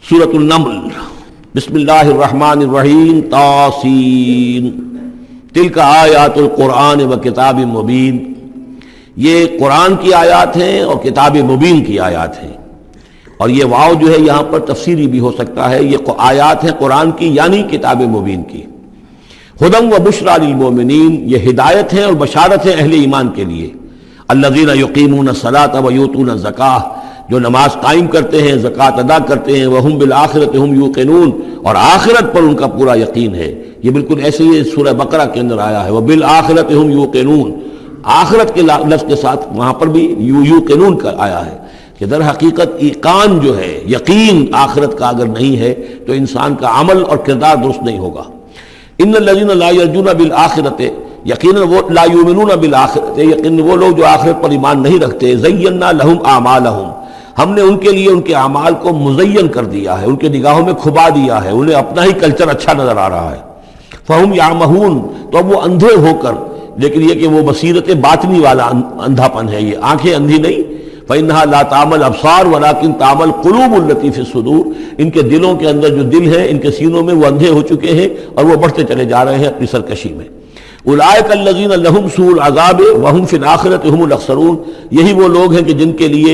سورۃ النمل بسم اللہ الرحمن الرحیم طاسین تلک آیات القرآن و کتاب مبین، یہ قرآن کی آیات ہیں اور کتاب مبین کی آیات ہیں، اور یہ واو جو ہے یہاں پر تفسیری بھی ہو سکتا ہے، یہ آیات ہیں قرآن کی یعنی کتاب مبین کی۔ ہدی و بشریٰ للمؤمنین، یہ ہدایت ہیں اور بشارت ہیں اہل ایمان کے لیے۔ الذین یقیمون الصلاۃ و یؤتون الزکاۃ، جو نماز قائم کرتے ہیں، زکوٰۃ ادا کرتے ہیں، وہم بالآخرۃ ہم یوقنون، اور آخرت پر ان کا پورا یقین ہے۔ یہ بالکل ایسے ہی سورہ بقرہ کے اندر آیا ہے، وبالآخرۃ ہم یوقنون، آخرت کے لفظ کے ساتھ وہاں پر بھی یوقنون کا آیا ہے کہ در حقیقت ایقان جو ہے، یقین آخرت کا اگر نہیں ہے تو انسان کا عمل اور کردار درست نہیں ہوگا۔ ان الذین لا یرجون بالآخرۃ، یقیناً وہ لا یؤمنون بالآخرۃ، یقیناً وہ لوگ جو آخرت پر ایمان نہیں رکھتے، زینا لہم اعمالہم، ہم نے ان کے لیے ان کے اعمال کو مزین کر دیا ہے، ان کے نگاہوں میں کھبا دیا ہے، انہیں اپنا ہی کلچر اچھا نظر آ رہا ہے۔ فہم یعمہون، تو اب وہ اندھے ہو کر، لیکن یہ کہ وہ بصیرت باطنی والا اندھا پن ہے، یہ آنکھیں اندھی نہیں۔ فإنها لا تعمى الأبصار ولكن تعمى القلوب التي في الصدور، ان کے دلوں کے اندر جو دل ہے، ان کے سینوں میں وہ اندھے ہو چکے ہیں اور وہ بڑھتے چلے جا رہے ہیں اپنی سرکشی میں۔ اولئک الذین لہم سوء العذاب وہم فی الآخرۃ ہم الاخسرون، یہی وہ لوگ ہیں کہ جن کے لیے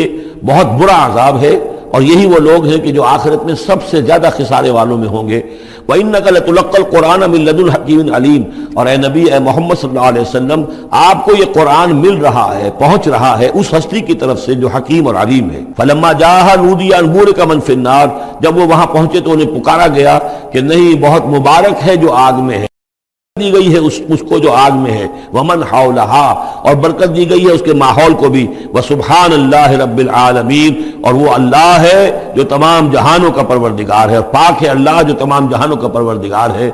بہت برا عذاب ہے، اور یہی وہ لوگ ہیں کہ جو آخرت میں سب سے زیادہ خسارے والوں میں ہوں گے۔ وَإِنَّكَ لَتُلَقَّى الْقُرْآنَ مِن لَدُنْ حَكِيمٍ عَلِيمٍ، اور اے نبی، اے محمد صلی اللہ علیہ وسلم، آپ کو یہ قرآن مل رہا ہے، پہنچ رہا ہے اس ہستی کی طرف سے جو حکیم اور علیم ہے۔ فَلَمَّا جَاءَهَا نُودِيَ أَن بُورِكَ مَن فِي النَّارِ، جب وہ وہاں پہنچے تو انہیں پکارا گیا کہ نہیں، بہت مبارک ہے جو آگ میں ہے، دی گئی ہے اس کو جو آگ میں ہے، ومن حولہا، اور برکت دی گئی ہے اس کے ماحول کو بھی، وسبحان اللہ رب العالمین، اور وہ اللہ ہے جو تمام جہانوں کا پروردگار ہے، اور پاک ہے اللہ جو تمام جہانوں کا پروردگار ہے۔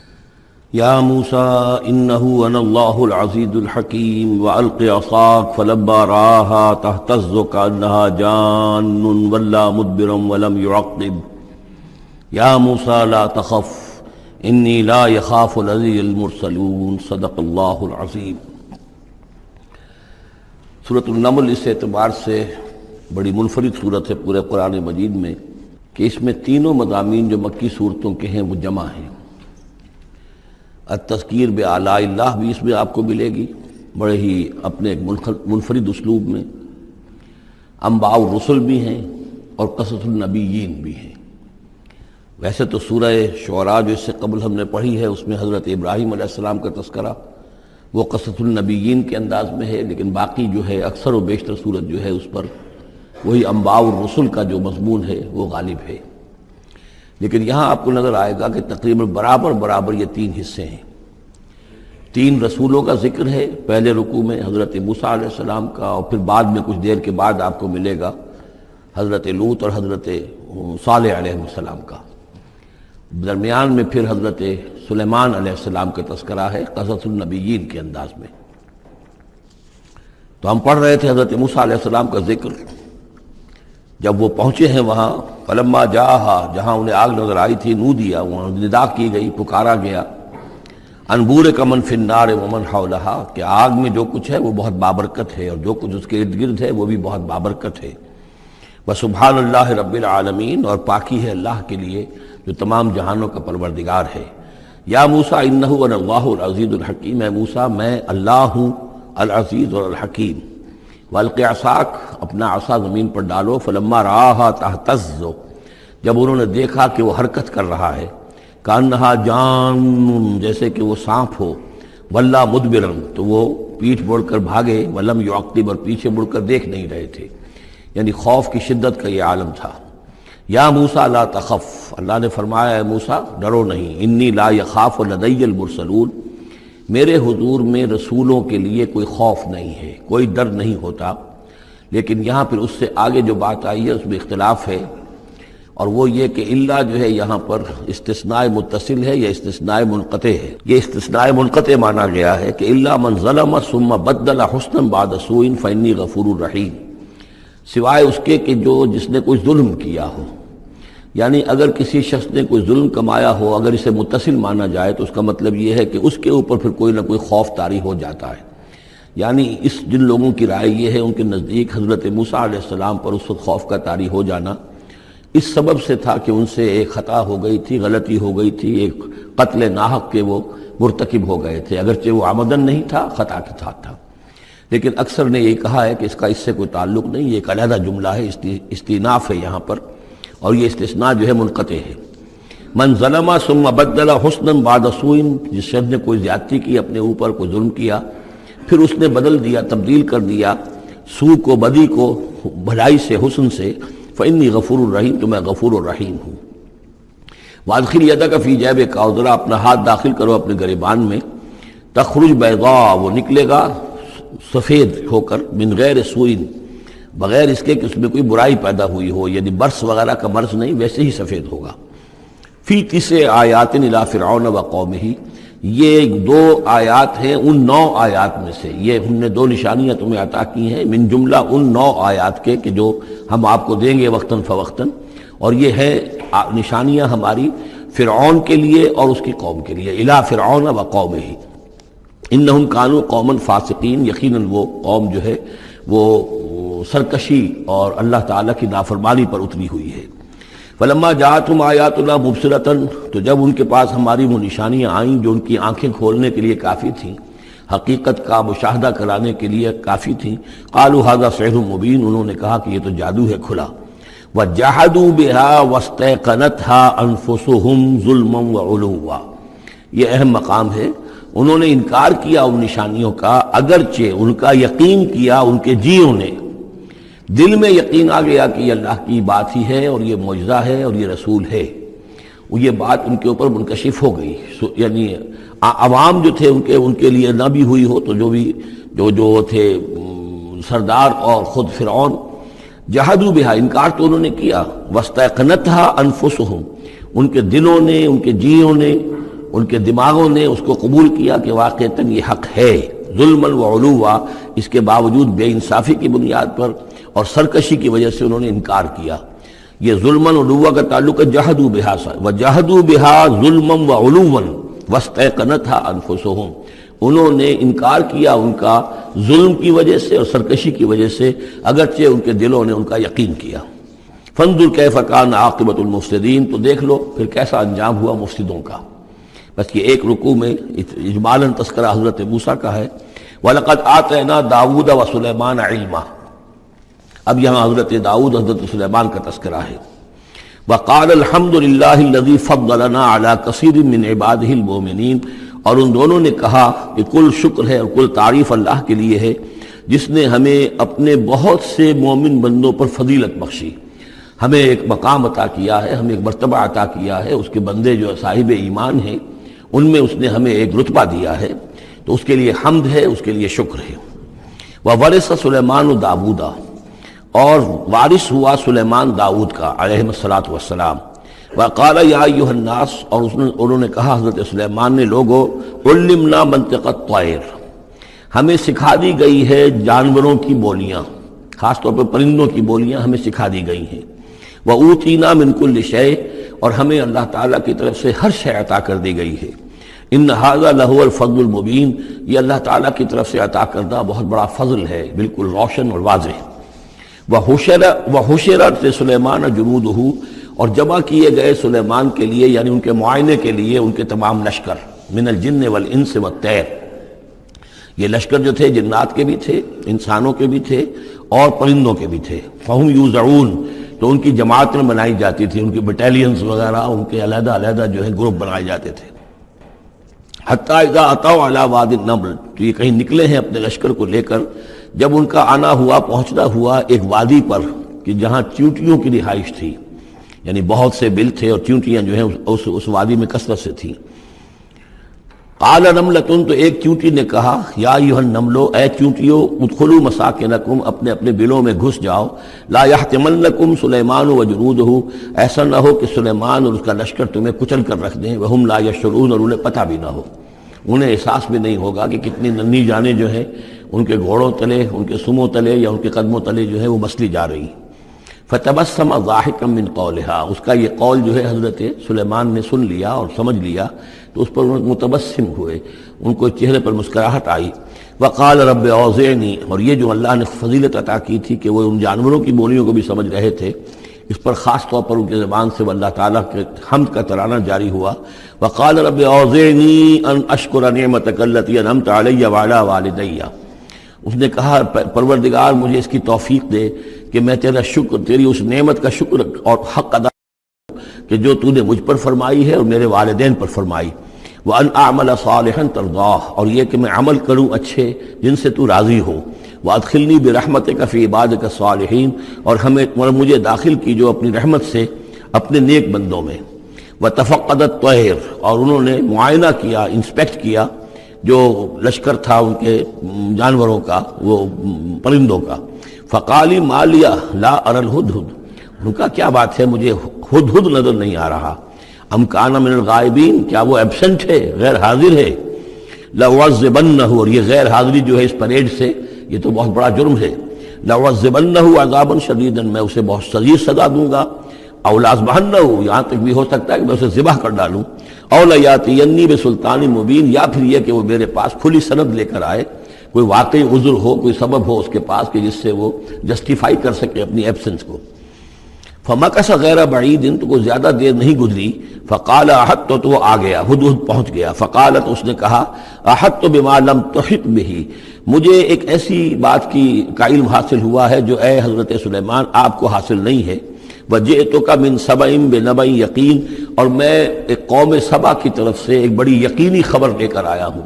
یا موسیٰ انہ انا اللہ العزیز الحکیم والق عصاک فلما رآہا تہتز کأنہا جان ولا مدبرا ولم يعقب یا موسیٰ لا تخف انی لا یخاف لدی المرسلون، صدق اللہ العظیم۔ سورۃ النمل اس اعتبار سے بڑی منفرد صورت ہے پورے قرآن مجید میں کہ اس میں تینوں مضامین جو مکی صورتوں کے ہیں وہ جمع ہیں۔ التذکیر بآلاء اللہ بھی اس میں آپ کو ملے گی، بڑے ہی اپنے ایک منفرد اسلوب میں۔ انباء الرسل بھی ہیں اور قصص النبیین بھی ہیں۔ ویسے تو سورہ شعراء جو اس سے قبل ہم نے پڑھی ہے اس میں حضرت ابراہیم علیہ السلام کا تذکرہ وہ قصص النبیین کے انداز میں ہے، لیکن باقی جو ہے اکثر و بیشتر صورت جو ہے اس پر وہی انباء الرسل کا جو مضمون ہے وہ غالب ہے۔ لیکن یہاں آپ کو نظر آئے گا کہ تقریباً برابر یہ تین حصے ہیں۔ تین رسولوں کا ذکر ہے، پہلے رکوع میں حضرت موسیٰ علیہ السلام کا، اور پھر بعد میں کچھ دیر کے بعد آپ کو ملے گا حضرت لوط اور حضرت صالح علیہ السلام کا۔ درمیان میں پھر حضرت سلیمان علیہ السلام کا تذکرہ ہے قصص النبیین کے انداز میں۔ تو ہم پڑھ رہے تھے حضرت موسیٰ علیہ السلام کا ذکر، جب وہ پہنچے ہیں وہاں، فلما جاہا، جہاں انہیں آگ نظر آئی تھی، نودیا، وہاں ندا کی گئی، پکارا گیا، ان بورک من فی النار ومن حولہا، کہ آگ میں جو کچھ ہے وہ بہت بابرکت ہے اور جو کچھ اس کے ارد گرد ہے وہ بھی بہت بابرکت ہے۔ وسبحان اللہ رب العالمین، اور پاکی ہے اللہ کے لیے جو تمام جہانوں کا پروردگار ہے۔ یا موسیٰ انہ انا اللہ العزیز الحکیم، اے موسیٰ میں اللہ ہوں العزیز اور الحکیم۔ والق عصاک، اپنا عصا زمین پر ڈالو، فلما رآہا تہتز، جب انہوں نے دیکھا کہ وہ حرکت کر رہا ہے، کأنہا جان، جیسے کہ وہ سانپ ہو، ولا مدبرا، تو وہ پیٹھ موڑ کر بھاگے، ولم یعقب، اور پیچھے مڑ کر دیکھ نہیں رہے تھے، یعنی خوف کی شدت کا یہ عالم تھا۔ یا موسیٰ لا تخف، اللہ نے فرمایا اے موسیٰ ڈرو نہیں، انی لا یخاف لدی المرسلون، میرے حضور میں رسولوں کے لیے کوئی خوف نہیں ہے، کوئی ڈر نہیں ہوتا۔ لیکن یہاں پھر اس سے آگے جو بات آئی ہے اس میں اختلاف ہے، اور وہ یہ کہ اللہ جو ہے یہاں پر استثناء متصل ہے یا استثناء منقطع ہے۔ یہ استثناء منقطع مانا گیا ہے کہ الا من ظلم ثم بدل حسنا بعد سوء فانی غفور رحیم، سوائے اس کے کہ جس نے کوئی ظلم کیا ہو، یعنی اگر کسی شخص نے کوئی ظلم کمایا ہو، اگر اسے متصل مانا جائے تو اس کا مطلب یہ ہے کہ اس کے اوپر پھر کوئی نہ کوئی خوف طاری ہو جاتا ہے۔ یعنی جن لوگوں کی رائے یہ ہے، ان کے نزدیک حضرت موسیٰ علیہ السلام پر اس وقت خوف کا طاری ہو جانا اس سبب سے تھا کہ ان سے ایک خطا ہو گئی تھی، غلطی ہو گئی تھی، ایک قتل ناحق کے وہ مرتکب ہو گئے تھے، اگرچہ وہ عمدن نہیں تھا، خطا کے ساتھ تھا۔ لیکن اکثر نے یہ کہا ہے کہ اس کا اس سے کوئی تعلق نہیں، یہ ایک علیحدہ جملہ ہے، استئناف ہے یہاں پر، اور یہ استثناء جو ہے منقطع ہے۔ من ظلم ثم بدل حسنا بعد سوء، جس شخص نے کوئی زیادتی کی، اپنے اوپر کوئی ظلم کیا، پھر اس نے بدل دیا، تبدیل کر دیا سوء کو، بدی کو، بھلائی سے، حسن سے، فإنی غفور الرحیم، تو میں غفور الرحیم ہوں۔ وادخل یدک فی جیبک، اور ذرا اپنا ہاتھ داخل کرو اپنے گریبان میں، تخرج بیضاء، وہ نکلے گا سفید ہو کر، من غیر سوء، بغیر اس کے کہ اس میں کوئی برائی پیدا ہوئی ہو، یعنی برس وغیرہ کا مرض نہیں، ویسے ہی سفید ہوگا۔ فی 9 آیات الی فرعون و قومہ، یہ 2 آیات ہیں ان 9 آیات میں سے، یہ ہم نے 2 نشانیاں تمہیں عطا کی ہیں من جملہ ان 9 آیات کے کہ جو ہم آپ کو دیں گے وقتاً فوقتاً، اور یہ ہے نشانیاں ہماری فرعون کے لیے اور اس کی قوم کے لیے، الی فرعون و قومہ انہم کانوا قوما فاسقین، یقیناً وہ قوم جو ہے وہ سرکشی اور اللہ تعالیٰ کی نافرمانی پر اتری ہوئی ہے۔ فلما جاءتهم آیاتنا مبصرۃ، تو جب ان کے پاس ہماری وہ نشانیاں آئیں جو ان کی آنکھیں کھولنے کے لیے کافی تھیں، حقیقت کا مشاہدہ کرانے کے لیے کافی تھیں، قالوا ھذا سحر مبین، انہوں نے کہا کہ یہ تو جادو ہے کھلا۔ وجحدوا بها واستيقنتها انفسهم ظلما وعلوا، یہ اہم مقام ہے، انہوں نے انکار کیا ان نشانیوں کا، اگرچہ ان کا یقین کیا ان کے جیوں نے، دل میں یقین آ گیا کہ یہ اللہ کی بات ہی ہے اور یہ معجزہ ہے اور یہ رسول ہے، وہ یہ بات ان کے اوپر منکشف ہو گئی، یعنی عوام جو تھے ان کے لیے نہ بھی ہوئی ہو تو جو تھے سردار اور خود فرعون، جحدوا بہا، انکار تو انہوں نے کیا، واستيقنتها انفسهم، ان کے دلوں نے، ان کے جیوں نے، ان کے دماغوں نے اس کو قبول کیا کہ واقعتاً یہ حق ہے، ظلما وعلوا، اس کے باوجود بے انصافی کی بنیاد پر اور سرکشی کی وجہ سے انہوں نے انکار کیا۔ یہ ظلما وعلوا کا تعلق ہے جحدوا بہا سے، وجحدوا بہا ظلما وعلوا واستيقنتها انفسهم، انہوں نے انکار کیا ان کا ظلم کی وجہ سے اور سرکشی کی وجہ سے، اگرچہ ان کے دلوں نے ان کا یقین کیا۔ فانظر کیف کان عاقبۃ المفسدین، تو دیکھ لو پھر کیسا انجام ہوا مفسدوں کا۔ بس یہ ایک رکوع میں اجمالاً تذکرہ حضرت موسیٰ کا ہے، وَلَقَدْ آتَيْنَا دَاوُودَ وَسُلَيْمَانَ عِلْمًا، اب یہاں حضرت داؤد، حضرت سلیمان کا تذکرہ ہے۔ وَقَالَ الْحَمْدُ لِلَّهِ الَّذِي فَضَّلَنَا عَلَى كَثِيرٍ مِّنْ عِبَادِهِ الْمُؤْمِنِينَ، اور ان دونوں نے کہا کہ کل شکر ہے اور کل تعریف اللہ کے لیے ہے جس نے ہمیں اپنے بہت سے مومن بندوں پر فضیلت بخشی، ہمیں ایک مقام عطا کیا ہے، ہمیں ایک مرتبہ عطا کیا ہے، اس کے بندے جو صاحب ایمان ہیں ان میں اس نے ہمیں ایک رتبہ دیا ہے، تو اس کے لیے حمد ہے، اس کے لیے شکر ہے۔ وَوَرِثَ سُلَيْمَانُ دَاوُودَ، اور وارث ہوا سلیمان داؤد کا علیہ الصلاۃ والسلام۔ وقال یا ایھا الناس، اور انہوں نے کہا حضرت سلیمان نے، لوگو علمنا منطق الطیر، ہمیں سکھا دی گئی ہے جانوروں کی بولیاں، خاص طور پر پرندوں کی بولیاں ہمیں سکھا دی گئی ہیں۔ وَأُوتِینَا مِن كُلِّ شَیْءٍ، اور ہمیں اللہ تعالیٰ کی طرف سے ہر شے عطا کر دی گئی ہے۔ ان ھذا لہو الفضل المبین، یہ اللہ تعالیٰ کی طرف سے عطا کردہ بہت بڑا فضل ہے، بالکل روشن اور واضح۔ وَحُشِرَتْ لِسُلَیْمَانَ جُنُودُهُ، اور جمع کیے گئے سلیمان کے لیے، یعنی ان کے معائنے کے لیے، ان کے تمام لشکر، من الجن والانس والطیر، یہ لشکر جو تھے جنات کے بھی تھے، انسانوں کے بھی تھے اور پرندوں کے بھی تھے۔ فَهُمْ يُوزَعُونَ، تو ان کی جماعتیں بنائی جاتی تھی، ان کی بٹالینز وغیرہ، ان کے علیحدہ علیحدہ جو ہے گروپ بنائے جاتے تھے۔ حتیٰ اذا اتوا علی وادی النمل، تو یہ کہیں نکلے ہیں اپنے لشکر کو لے کر، جب ان کا آنا ہوا، پہنچنا ہوا ایک وادی پر کہ جہاں چیونٹیوں کی رہائش تھی، یعنی بہت سے بل تھے اور چیونٹیاں جو ہیں اس وادی میں کثرت سے تھیں۔ قال نملۃ، تو ایک چیونٹی نے کہا، یا ایھا النمل، اے چیونٹیوں، ادخلوا مساکنکم، اپنے اپنے بلوں میں گھس جاؤ، لا یحطمنکم سلیمان وجنودہ، ایسا نہ ہو کہ سلیمان اور اس کا لشکر تمہیں کچل کر رکھ دیں، وہم لا یشعرون، اور انہیں پتہ بھی نہ ہو، انہیں احساس بھی نہیں ہوگا کہ کتنی ننھی جانیں جو ہیں ان کے گھوڑوں تلے، ان کے سموں تلے یا ان کے قدموں تلے جو ہے وہ مسلی جا رہی۔ فتبسم ضاحکا من قولہا، اس کا یہ قول جو ہے حضرت سلیمان نے سن لیا اور سمجھ لیا تو اس پر متبسم ہوئے، ان کو چہرے پر مسکراہٹ آئی۔ وقال رب اوزعنی، اور یہ جو اللہ نے فضیلت عطا کی تھی کہ وہ ان جانوروں کی بولیوں کو بھی سمجھ رہے تھے، اس پر خاص طور پر ان کی زبان سے وہ اللہ تعالیٰ کے حمد کا ترانہ جاری ہوا. وقال رب اوزعنی ان اشکر نعمتک التی انعمت علی وعلی والدی. اس نے کہا پروردگار مجھے اس کی توفیق دے کہ میں تیرا شکر، تیری اس نعمت کا شکر اور حق ادا کہ جو تو نے مجھ پر فرمائی ہے اور میرے والدین پر فرمائی. وَأَنْ أَعْمَلَ صَالِحًا تَرْضَاهُ، اور یہ کہ میں عمل کروں اچھے جن سے تو راضی ہو. وَأَدْخِلْنِي بِرَحْمَتِكَ فِي عِبَادِكَ الصَّالِحِينَ، اور مجھے داخل کیجو اپنی رحمت سے اپنے نیک بندوں میں. وَتَفَقَّدَ الطَّيْرَ، اور انہوں نے معائنہ کیا، انسپیکٹ کیا جو لشکر تھا ان کے جانوروں کا، وہ پرندوں کا. فقال ما لي لا ارى الهدهد، ان کا کیا بات ہے مجھے ہدہد نظر نہیں آ رہا. ام کان من الغائبین، کیا وہ ایبسنٹ ہے، غیر حاضر ہے. لأعذبنہ، اور یہ غیر حاضری جو ہے اس پریڈ سے یہ تو بہت بڑا جرم ہے. لأعذبنہ عذابا شدیدا، میں اسے بہت شدید سزا دوں گا. او لأذبحنہ، یہاں تک بھی ہو سکتا ہے کہ میں اسے ذبح کر ڈالوں. او لیاتینی بسلطان مبین، یا پھر یہ کہ وہ میرے پاس کھلی سند لے کر آئے، کوئی واقعی عذر ہو، کوئی سبب ہو اس کے پاس کہ جس سے وہ جسٹیفائی کر سکے اپنی ایبسنس کو. فمکث غیر بعید، تو کوئی زیادہ دیر نہیں گزری. فقال احطت، تو وہ آ گیا، ہدہد پہنچ گیا. فقالت، اس نے کہا احطت بما لم تحط به، مجھے ایک ایسی بات کا علم حاصل ہوا ہے جو اے حضرت سلیمان آپ کو حاصل نہیں ہے. وجئتک من سبأ بنبأ یقین، اور میں ایک قوم سبا کی طرف سے ایک بڑی یقینی خبر لے کر آیا ہوں،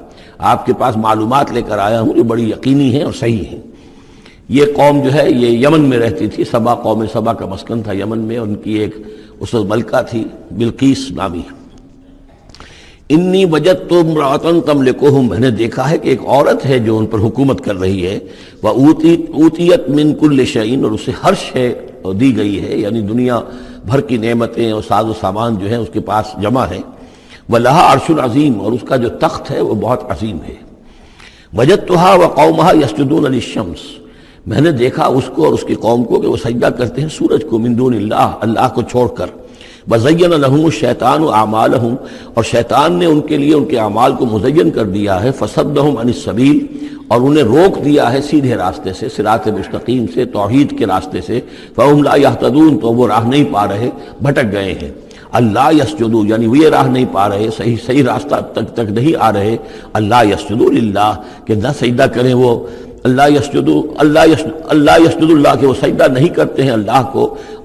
آپ کے پاس معلومات لے کر آیا ہوں جو بڑی یقینی ہیں اور صحیح ہیں. یہ قوم جو ہے یہ یمن میں رہتی تھی، سبا، قوم سبا کا مسکن تھا یمن میں، اور ان کی ایک اس وقت ملکہ تھی بلقیس نامی. انی وجدت امرأۃ تملکہم، میں نے دیکھا ہے کہ ایک عورت ہے جو ان پر حکومت کر رہی ہے. وأوتیت من کل شیء، اور اسے ہر شے دی گئی ہے، یعنی دنیا بھر کی نعمتیں اور ساز و سامان جو ہیں اس کے پاس جمع ہے. وَلَهَا عَرْشٌ عَظِيمٌ، اور اس کا جو تخت ہے وہ بہت عظیم ہے. وَجَدتُّهَا وَقَوْمَهَا يَسْجُدُونَ لِلشَّمْسِ، میں نے دیکھا اس کو اور اس کی قوم کو کہ وہ سجدہ کرتے ہیں سورج کو، من دون اللہ، اللہ کو چھوڑ کر. وَزَيَّنَ لَهُمُ الشَّيْطَانُ أَعْمَالَهُمْ، اور شیطان نے ان کے لیے ان کے اعمال کو مزین کر دیا ہے. فَصَدَّهُمْ عَنِ السَّبِيلِ، اور انہیں روک دیا ہے سیدھے راستے سے، صراط مستقیم سے، توحید کے راستے سے. فَهُمْ لَا يَهْتَدُونَ، تو وہ راہ نہیں پا رہے، بھٹک گئے ہیں. اللہ یسجدو، یعنی وہ یہ راہ نہیں پا رہے، صحیح راستہ تک نہیں آ رہے. اللہ یسجدو للہ، کہ نہ سجدہ کریں وہ اللہ یسجدو، اللہ یسجد اللہ، کہ وہ سجدہ نہیں کرتے ہیں اللہ کو.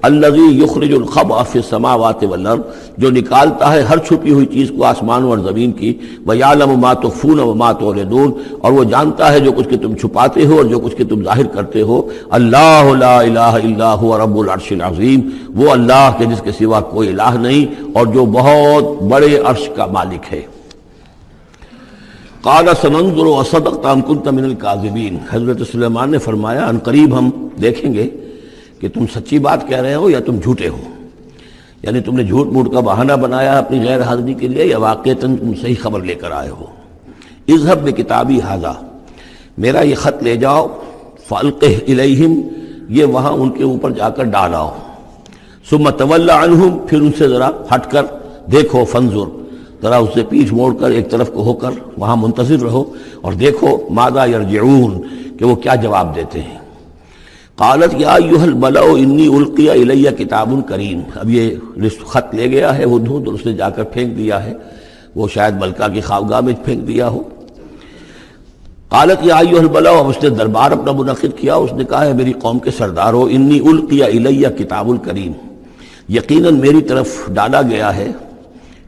الذی یخرج الخبء فی السماوات والارض، جو نکالتا ہے ہر چھپی ہوئی چیز کو آسمانوں اور زمین کی. ویعلم ما تخفون وما تعلنون، اور وہ جانتا ہے جو کچھ کہ تم چھپاتے ہو اور جو کچھ کہ تم ظاہر کرتے ہو. اللہ لا الہ الا هو رب العرش العظیم، وہ اللہ کے جس کے سوا کوئی الہ نہیں اور جو بہت بڑے عرش کا مالک ہے. قال سننظر اصدقت ام كنت من الكاذبین، حضرت سلیمان نے فرمایا ان قریب ہم دیکھیں گے کہ تم سچی بات کہہ رہے ہو یا تم جھوٹے ہو، یعنی تم نے جھوٹ موٹ کا بہانہ بنایا اپنی غیر حاضری کے لیے یا واقعتاً تم صحیح خبر لے کر آئے ہو. اذهب بکتابی ھذا، میرا یہ خط لے جاؤ. فالقہ الیہم، یہ وہاں ان کے اوپر جا کر ڈالاؤ. ثم تول عنہم، پھر ان سے ذرا ہٹ کر دیکھو. فانظر، ذرا اس سے پیٹھ موڑ کر ایک طرف کو ہو کر وہاں منتظر رہو اور دیکھو ماذا یرجعون، کہ وہ کیا جواب دیتے ہیں. قالت یا ایھا الملأ انی القی الی کتاب کریم، اب یہ خط لے گیا ہے ہدہد اور اس نے جا کر پھینک دیا ہے، وہ شاید ملکہ کی خوابگاہ میں پھینک دیا ہو. قالت یا ایھا الملأ، اب اس نے دربار اپنا منعقد کیا، اس نے کہا ہے میری قوم کے سردارو، انی القی الی کتاب کریم، یقیناً میری طرف ڈالا گیا ہے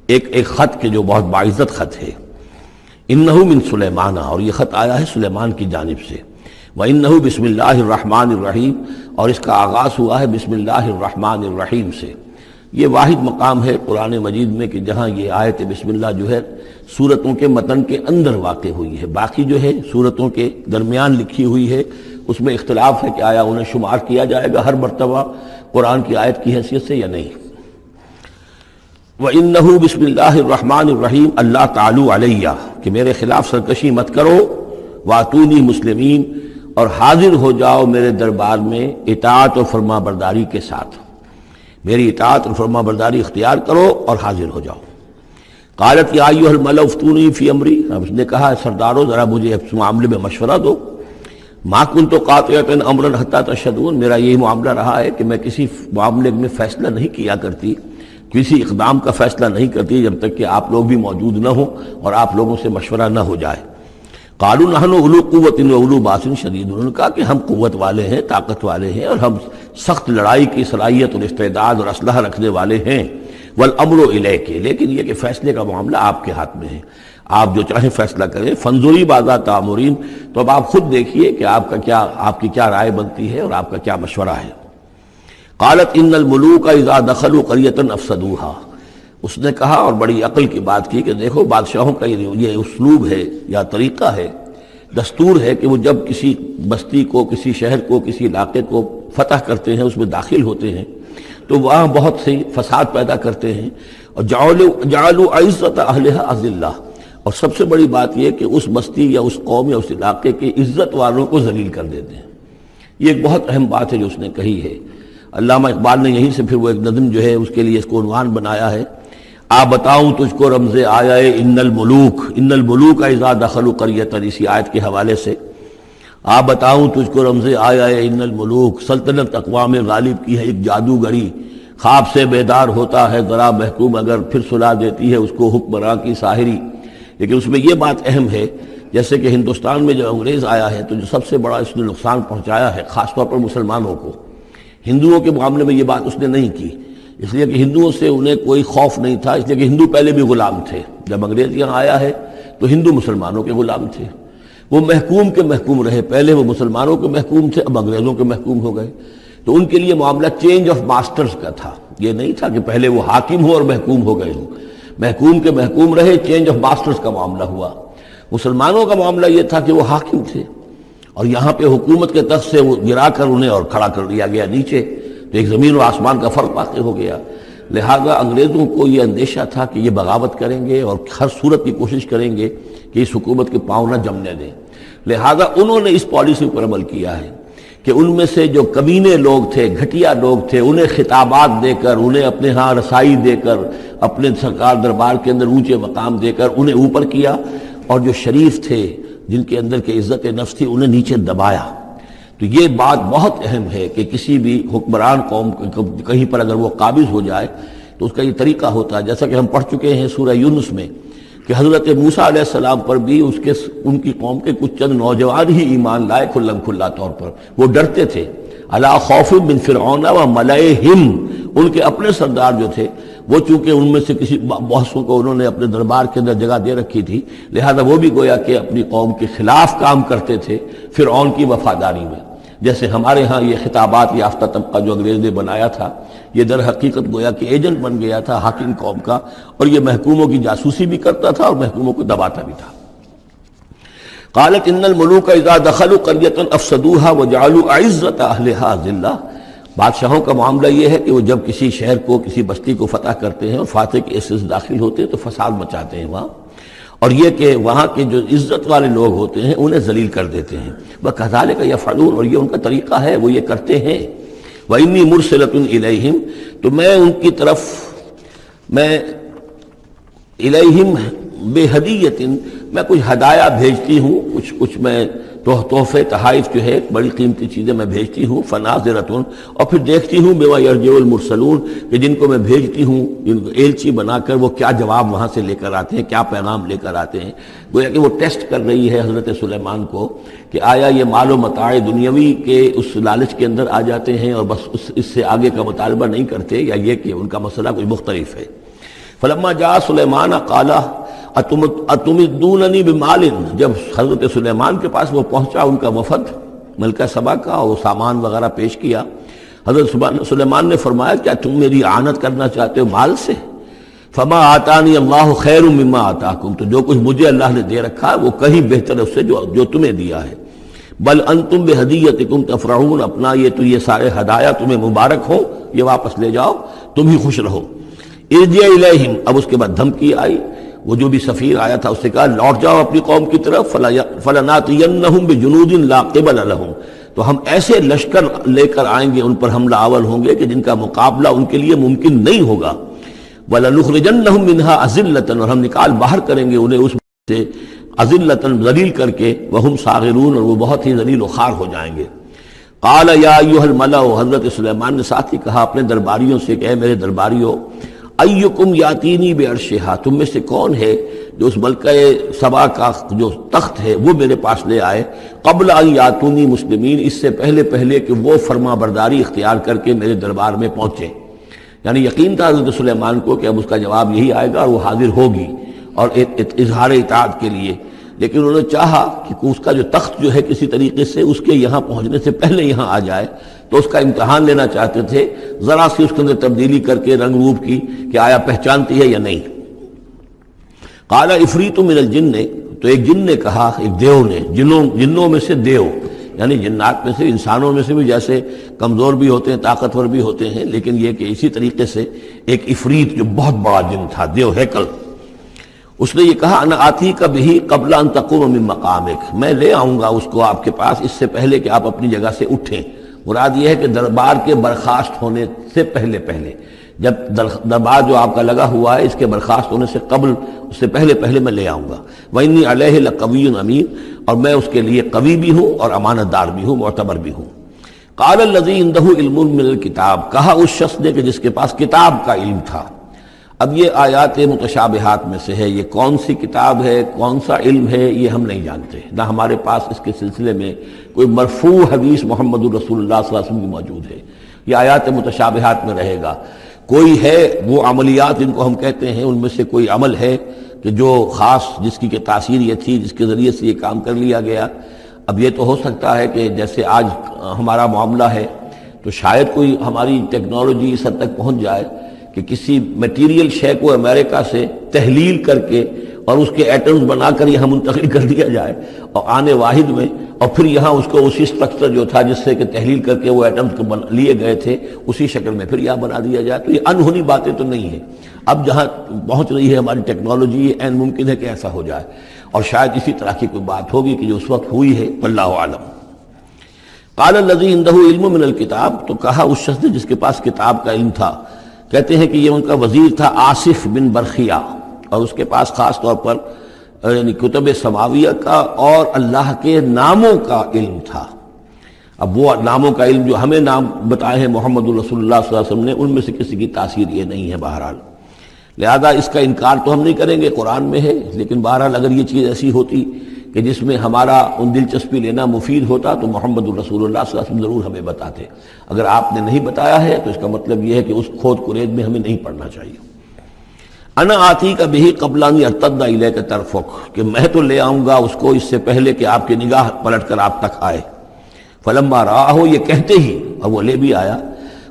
ایک خط کے جو بہت باعزت خط ہے. انہو من سلیمان، اور یہ خط آیا ہے سلیمان کی جانب سے. وَإِنَّهُ بسم اللہ الرحمن الرحیم، اور اس کا آغاز ہوا ہے بسم اللہ الرحمن الرحیم سے. یہ واحد مقام ہے قرآن مجید میں کہ جہاں یہ آیت بسم اللہ جو ہے سورتوں کے متن کے اندر واقع ہوئی ہے. باقی جو ہے سورتوں کے درمیان لکھی ہوئی ہے، اس میں اختلاف ہے کہ آیا انہیں شمار کیا جائے گا ہر مرتبہ قرآن کی آیت کی حیثیت سے یا نہیں. وَإِنَّهُ بسم اللہ الرحمن الرحیم اللہ تعالی علیہ، کہ میرے خلاف سرکشی مت کرو. وَأْتُونِي مسلمین، اور حاضر ہو جاؤ میرے دربار میں اطاعت اور فرما برداری کے ساتھ، میری اطاعت اور فرما برداری اختیار کرو اور حاضر ہو جاؤ. قالت یا ایھا الملأ افتونی فی امری، اب اس نے کہا سردارو ذرا مجھے اس معاملے میں مشورہ دو. ما کنت قاطعۃ امرا حتی تشہدون، میرا یہی معاملہ رہا ہے کہ میں کسی معاملے میں فیصلہ نہیں کیا کرتی، کسی اقدام کا فیصلہ نہیں کرتی جب تک کہ آپ لوگ بھی موجود نہ ہوں اور آپ لوگوں سے مشورہ نہ ہو جائے۔ قالوا نحن اولو قوت و اولو باس شدید، انہوں نے کہا کہ ہم قوت والے ہیں، طاقت والے ہیں، اور ہم سخت لڑائی کی صلاحیت اور استعداد اور اسلحہ رکھنے والے ہیں، والامر الیک، لیکن یہ کہ فیصلے کا معاملہ آپ کے ہاتھ میں ہے، آپ جو چاہیں فیصلہ کریں۔ فانظری ماذا تأمرین، تو اب آپ خود دیکھیے کہ آپ کی کیا رائے بنتی ہے اور آپ کا کیا مشورہ ہے۔ قالت ان الملوک اذا دخلوا قریۃ افسدوها، اس نے کہا اور بڑی عقل کی بات کی کہ دیکھو بادشاہوں کا یہ اسلوب ہے یا طریقہ ہے، دستور ہے کہ وہ جب کسی بستی کو، کسی شہر کو، کسی علاقے کو فتح کرتے ہیں، اس میں داخل ہوتے ہیں تو وہاں بہت سے فساد پیدا کرتے ہیں، اور جعلوا عزت اہلها اذلہ، اور سب سے بڑی بات یہ کہ اس بستی یا اس قوم یا اس علاقے کے عزت والوں کو ذلیل کر دیتے ہیں۔ یہ ایک بہت اہم بات ہے جو اس نے کہی ہے۔ علامہ اقبال نے یہیں سے پھر وہ ایک نظم جو ہے اس کے لیے اس کو عنوان بنایا ہے، آ بتاؤں تجھ کو رمز آیا ان الملوک اذا دخلوا قریۃ، اسی آیت کے حوالے سے آ بتاؤں تجھ کو رمز آیا ان الملوک، سلطنت اقوام غالب کی ہے ایک جادوگری، خواب سے بیدار ہوتا ہے ذرا محکوم اگر پھر سلا دیتی ہے اس کو حکمراں کی ساحری۔ لیکن اس میں یہ بات اہم ہے، جیسے کہ ہندوستان میں جب انگریز آیا ہے تو جو سب سے بڑا اس نے نقصان پہنچایا ہے خاص طور پر مسلمانوں کو، ہندوؤں کے معاملے میں یہ بات اس نے نہیں کی، اس لیے کہ ہندوؤں سے انہیں کوئی خوف نہیں تھا، اس لیے کہ ہندو پہلے بھی غلام تھے۔ جب انگریز یہاں آیا ہے تو ہندو مسلمانوں کے غلام تھے، وہ محکوم کے محکوم رہے، پہلے وہ مسلمانوں کے محکوم تھے، اب انگریزوں کے محکوم ہو گئے، تو ان کے لیے معاملہ چینج آف ماسٹرز کا تھا، یہ نہیں تھا کہ پہلے وہ حاکم ہو اور محکوم ہو گئے ہوں، محکوم کے محکوم رہے، چینج آف ماسٹرز کا معاملہ ہوا۔ مسلمانوں کا معاملہ یہ تھا کہ وہ حاکم تھے، اور یہاں پہ حکومت کے تخت سے وہ گرا کر انہیں اور کھڑا کر دیا گیا نیچے، تو ایک زمین و آسمان کا فرق واقع ہو گیا۔ لہذا انگریزوں کو یہ اندیشہ تھا کہ یہ بغاوت کریں گے اور ہر صورت کی کوشش کریں گے کہ اس حکومت کے پاؤں نہ جمنے دیں، لہذا انہوں نے اس پالیسی پر عمل کیا ہے کہ ان میں سے جو کمینے لوگ تھے، گھٹیا لوگ تھے، انہیں خطابات دے کر، انہیں اپنے ہاں رسائی دے کر، اپنے سرکار دربار کے اندر اونچے مقام دے کر انہیں اوپر کیا، اور جو شریف تھے جن کے اندر کے عزت نفس تھی انہیں نیچے دبایا۔ تو یہ بات بہت اہم ہے کہ کسی بھی حکمران قوم کہیں پر اگر وہ قابض ہو جائے تو اس کا یہ طریقہ ہوتا ہے، جیسا کہ ہم پڑھ چکے ہیں سورہ یونس میں کہ حضرت موسیٰ علیہ السلام پر بھی ان کی قوم کے کچھ چند نوجوان ہی ایمان لائے کھلم کھلا طور پر، وہ ڈرتے تھے۔ الا خوف من فرعون و ملئہم، ان کے اپنے سردار جو تھے وہ چونکہ ان میں سے کسی بہتوں کو انہوں نے اپنے دربار کے اندر جگہ دے رکھی تھی، لہذا وہ بھی گویا کہ اپنی قوم کے خلاف کام کرتے تھے فرعون کی وفاداری میں۔ جیسے ہمارے ہاں یہ خطابات یافتہ طبقہ جو انگریز نے بنایا تھا، یہ در حقیقت گویا کہ ایجنٹ بن گیا تھا حاکم قوم کا، اور یہ محکوموں کی جاسوسی بھی کرتا تھا اور محکوموں کو دباتا بھی تھا۔ قالت ان الملوک اذا دخلوا قریۃ افسدوها وجعلوا عزت اہلها ذلہ، بادشاہوں کا معاملہ یہ ہے کہ وہ جب کسی شہر کو، کسی بستی کو فتح کرتے ہیں اور فاتح کے حصے سے داخل ہوتے ہیں تو فساد مچاتے ہیں وہاں، اور یہ کہ وہاں کے جو عزت والے لوگ ہوتے ہیں انہیں ذلیل کر دیتے ہیں۔ وَكَذَلِكَ يَفْعَلُونَ، اور یہ ان کا طریقہ ہے، وہ یہ کرتے ہیں۔ وَإِنِّي مُرْسِلَةٌ إِلَيْهِمْ، تو میں ان کی طرف، میں إِلَيْهِمْ بِهَدِيَّةٍ، میں کچھ ہدایہ بھیجتی ہوں، کچھ میں تحفے تحائف جو ہے بڑی قیمتی چیزیں میں بھیجتی ہوں، فناظرۃ، اور پھر دیکھتی ہوں بما یرجع المرسلون، کہ جن کو میں بھیجتی ہوں جن کو ایلچی بنا کر وہ کیا جواب وہاں سے لے کر آتے ہیں، کیا پیغام لے کر آتے ہیں۔ گویا کہ وہ ٹیسٹ کر رہی ہے حضرت سلیمان کو کہ آیا یہ مال و متاع دنیاوی کے اس لالچ کے اندر آ جاتے ہیں اور بس اس سے آگے کا مطالبہ نہیں کرتے، یا یہ کہ ان کا مسئلہ کوئی مختلف ہے۔ فلما جاء سلیمان قال اتمدوننی بمال، جب حضرت سلیمان کے پاس وہ پہنچا ان کا وفد ملکہ سبا کا، اور وہ سامان وغیرہ پیش کیا، حضرت سلیمان نے فرمایا کیا تم میری اعانت کرنا چاہتے ہو مال سے؟ فما آتانی اللہ خیر مما آتاکم، تو جو کچھ مجھے اللہ نے دے رکھا ہے وہ کہیں بہتر ہے اس سے جو تمہیں دیا ہے۔ بل انتم بہدیتکم تفرحون، اپنا یہ سارے ہدایہ تمہیں مبارک ہو، یہ واپس لے جاؤ، تم ہی خوش رہو۔ ارجع الیہم، اب اس کے بعد دھمکی آئی، وہ جو بھی سفیر آیا تھا اس سے کہا لوٹ جاؤ اپنی قوم کی طرف، فلناتینہم بجنود لا قبل لہم، تو ہم ایسے لشکر لے کر آئیں گے ان پر حملہ آور ہوں گے کہ جن کا مقابلہ ان کے لیے ممکن نہیں ہوگا۔ وَلَنُخْرِجَنَّهُمْ مِنْهَا أَذِلَّةً، اور ہم نکال باہر کریں گے انہیں اس سے اذلۃ ذلیل کر کے، وہم صاغرون اور وہ بہت ہی ذلیل و خوار ہو جائیں گے۔ قال یا ایھا الملأ، حضرت سلیمان نے ساتھ ہی کہا اپنے درباریوں سے کہ اے میرے درباریوں، ایکم یاتینی بعرشھا، تم میں سے کون ہے جو اس ملکہ سبا کا جو تخت ہے وہ میرے پاس لے آئے، قبل ان یاتونی مسلمین، اس سے پہلے کہ وہ فرما برداری اختیار کر کے میرے دربار میں پہنچے۔ یعنی یقین تھا حضرت سلیمان کو کہ اب اس کا جواب یہی آئے گا اور وہ حاضر ہوگی اور اظہار اطاعت کے لیے، لیکن انہوں نے چاہا کہ اس کا جو تخت جو ہے کسی طریقے سے اس کے یہاں پہنچنے سے پہلے یہاں آ جائے، تو اس کا امتحان لینا چاہتے تھے، ذرا سی اس کے اندر تبدیلی کر کے رنگ روپ کی کہ آیا پہچانتی ہے یا نہیں۔ قال عفریت من الجن، تو ایک جن نے کہا، ایک دیو نے، جنوں میں سے دیو، یعنی جنات میں سے، انسانوں میں سے بھی جیسے کمزور بھی ہوتے ہیں طاقتور بھی ہوتے ہیں، لیکن یہ کہ اسی طریقے سے ایک عفریت جو بہت بڑا جن تھا، دیو ہیکل، اس نے یہ کہا انا آتی کا بھی قبل ان تقوم من مقامک، میں لے آؤں گا اس کو آپ کے پاس اس سے پہلے کہ آپ اپنی جگہ سے اٹھیں۔ مراد یہ ہے کہ دربار کے برخاست ہونے سے پہلے جب دربار جو آپ کا لگا ہوا ہے اس کے برخاست ہونے سے قبل، اس سے پہلے میں لے آؤں گا۔ وَإِنِّي عَلَيْهِ لَقَوِيٌّ أَمِينٌ، اور میں اس کے لیے قوی بھی ہوں اور امانت دار بھی ہوں، معتبر بھی ہوں۔ قال الذي عنده علم من الكتاب، کہا اس شخص نے کہ جس کے پاس کتاب کا علم تھا۔ اب یہ آیات متشابہات میں سے ہے، یہ کون سی کتاب ہے، کون سا علم ہے، یہ ہم نہیں جانتے، نہ ہمارے پاس اس کے سلسلے میں کوئی مرفوع حدیث محمد رسول اللہ صلی اللہ علیہ وسلم کی موجود ہے۔ یہ آیات متشابہات میں رہے گا۔ کوئی ہے وہ عملیات جن کو ہم کہتے ہیں، ان میں سے کوئی عمل ہے کہ جو خاص جس کی کہ تاثیر یہ تھی، جس کے ذریعے سے یہ کام کر لیا گیا۔ اب یہ تو ہو سکتا ہے کہ جیسے آج ہمارا معاملہ ہے تو شاید کوئی ہماری ٹیکنالوجی اس حد تک پہنچ جائے کہ کسی میٹیریل شے کو امریکہ سے تحلیل کر کے اور اس کے ایٹمز بنا کر یہاں منتقل کر دیا جائے، اور آنے واحد میں، اور پھر یہاں اس کو اسی سٹرکچر جو تھا جس سے کہ تحلیل کر کے وہ ایٹمز کو لیے گئے تھے اسی شکل میں پھر یہاں بنا دیا جائے۔ تو یہ انہونی باتیں تو نہیں ہیں، اب جہاں پہنچ رہی ہے ہماری ٹیکنالوجی، یہ عین ممکن ہے کہ ایسا ہو جائے، اور شاید اسی طرح کی کوئی بات ہوگی کہ جو اس وقت ہوئی ہے، واللہ اعلم۔ قال الذی عنده علم من الکتاب، تو کہا اس شخص نے جس کے پاس کتاب کا علم تھا، کہتے ہیں کہ یہ ان کا وزیر تھا آصف بن برخیہ، اور اس کے پاس خاص طور پر یعنی کتب سماویہ کا اور اللہ کے ناموں کا علم تھا۔ اب وہ ناموں کا علم جو ہمیں نام بتائے ہیں محمد رسول اللہ صلی اللہ علیہ وسلم نے، ان میں سے کسی کی تاثیر یہ نہیں ہے بہرحال، لہذا اس کا انکار تو ہم نہیں کریں گے، قرآن میں ہے، لیکن بہرحال اگر یہ چیز ایسی ہوتی کہ جس میں ہمارا ان دلچسپی لینا مفید ہوتا تو محمد الرسول اللہ صلی اللہ علیہ وسلم ضرور ہمیں بتاتے۔ اگر آپ نے نہیں بتایا ہے تو اس کا مطلب یہ ہے کہ اس کھود کرید میں ہمیں نہیں پڑھنا چاہیے۔ انا آتی کا بھی قبل ان یرتد الیک طرفک، کہ میں تو لے آؤں گا اس کو اس سے پہلے کہ آپ کی نگاہ پلٹ کر آپ تک آئے۔ فلما رآہ، یہ کہتے ہی، اور وہ لے بھی آیا،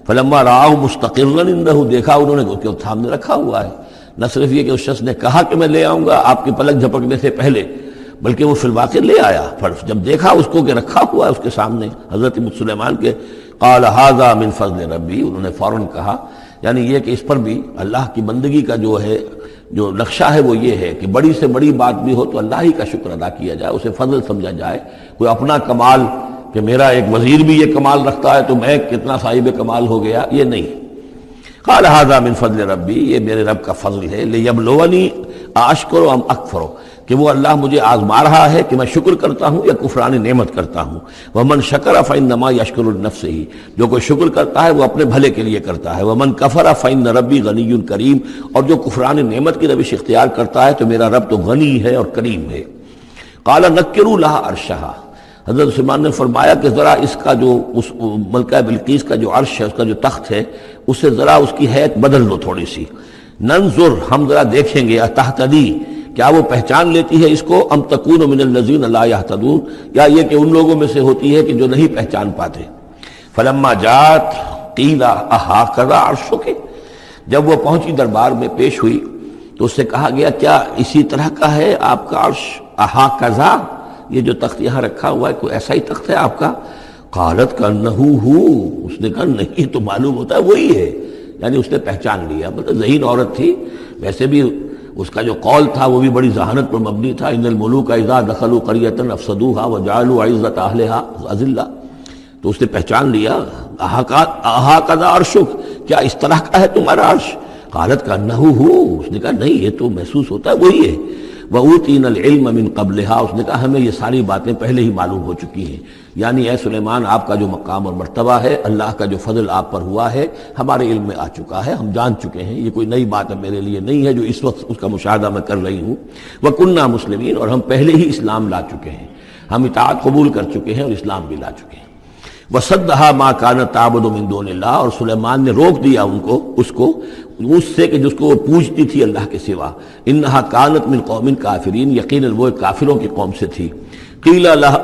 فلما رآہ مستقرا عنده، دیکھا انہوں نے کہ وہ سامنے رکھا ہوا ہے۔ نہ صرف یہ کہ اس شخص نے کہا کہ میں لے آؤں گا آپ کی پلک جھپکنے سے پہلے، بلکہ وہ فی الواقع لے آیا، جب دیکھا اس کو کہ رکھا ہوا ہے اس کے سامنے حضرت سلیمان کے، قال ھذا من فضل ربی، انہوں نے فوراً کہا، یعنی یہ کہ اس پر بھی اللہ کی بندگی کا جو ہے جو نقشہ ہے وہ یہ ہے کہ بڑی سے بڑی بات بھی ہو تو اللہ ہی کا شکر ادا کیا جائے، اسے فضل سمجھا جائے، کوئی اپنا کمال کہ میرا ایک وزیر بھی یہ کمال رکھتا ہے تو میں کتنا صاحب کمال ہو گیا، یہ نہیں۔ قال ھذا من فضل ربی، یہ میرے رب کا فضل ہے، لیبلونی اشکر ام اکفر، کہ وہ اللہ مجھے آزما رہا ہے کہ میں شکر کرتا ہوں یا کفران نعمت کرتا ہوں۔ ومن شکر فانما یشکر لنفسہ، جو کوئی شکر کرتا ہے وہ اپنے بھلے کے لیے کرتا ہے۔ ومن کفر فان ربی غنی کریم، اور جو کفران نعمت کی روش اختیار کرتا ہے تو میرا رب تو غنی ہے اور کریم ہے۔ قال نکروا لها عرشها، حضرت سلیمان نے فرمایا کہ ذرا اس کا جو اس ملکہ بلقیس کا جو عرش ہے، اس کا جو تخت ہے، اسے ذرا اس کی حیت بدل دو تھوڑی سی، ننظر، ہم ذرا دیکھیں گے، تہتدی، کیا وہ پہچان لیتی ہے اس کو، ام تکون من الذین لا یہتدون، یا یہ کہ ان لوگوں میں سے ہوتی ہے کہ جو نہیں پہچان پاتے۔ فلما جات قیل اھاکذا عرشک، جب وہ پہنچی دربار میں پیش ہوئی تو اس سے کہا گیا کیا اسی طرح کا ہے آپ کا عرش، اھاکذا، یہ جو تخت یہاں رکھا ہوا ہے کوئی ایسا ہی تخت ہے آپ کا؟ قالت کانہ ہو، اس نے کہا نہیں، تو معلوم ہوتا ہے وہی ہے، یعنی اس نے پہچان لیا، مطلب ذہین عورت تھی، ویسے بھی اس کا جو قول تھا وہ بھی بڑی ذہانت پر مبنی تھا، ان الملوک اذا دخلوا قریۃ افسدوها وجعلوا عزت اہلها اذلہ، تو اس نے پہچان لیا، اھاکذا عرشک، کیا اس طرح کا ہے تمہارا عرش؟ قالت کانہ ہو، اس نے کہا نہیں، یہ تو محسوس ہوتا ہے وہی ہے۔ وَأُوتِينَا الْعِلْمَ مِنْ قَبْلِهَا، اس نے کہا ہمیں یہ ساری باتیں پہلے ہی معلوم ہو چکی ہیں، یعنی اے سلیمان آپ کا جو مقام اور مرتبہ ہے، اللہ کا جو فضل آپ پر ہوا ہے ہمارے علم میں آ چکا ہے، ہم جان چکے ہیں، یہ کوئی نئی بات اب میرے لیے نہیں ہے جو اس وقت اس کا مشاہدہ میں کر رہی ہوں۔ وَكُنَّا مُسْلِمِينَ، اور ہم پہلے ہی اسلام لا چکے ہیں، ہم اطاعت قبول کر چکے ہیں اور اسلام بھی لا چکے ہیں۔ وَصَدَّهَا مَا كَانَتْ تَعْبُدُ مِن دُونِ اللَّهِ، اور سلیمان نے روک دیا اس کو اس سے کہ جس کو وہ پوجتی تھی اللہ کے سوا۔ اِنَّهَا كَانَتْ مِن قَوْمٍ كَافِرِينَ، یقیناً وہ کافروں کی قوم سے تھی۔ قِيلَ لَهَا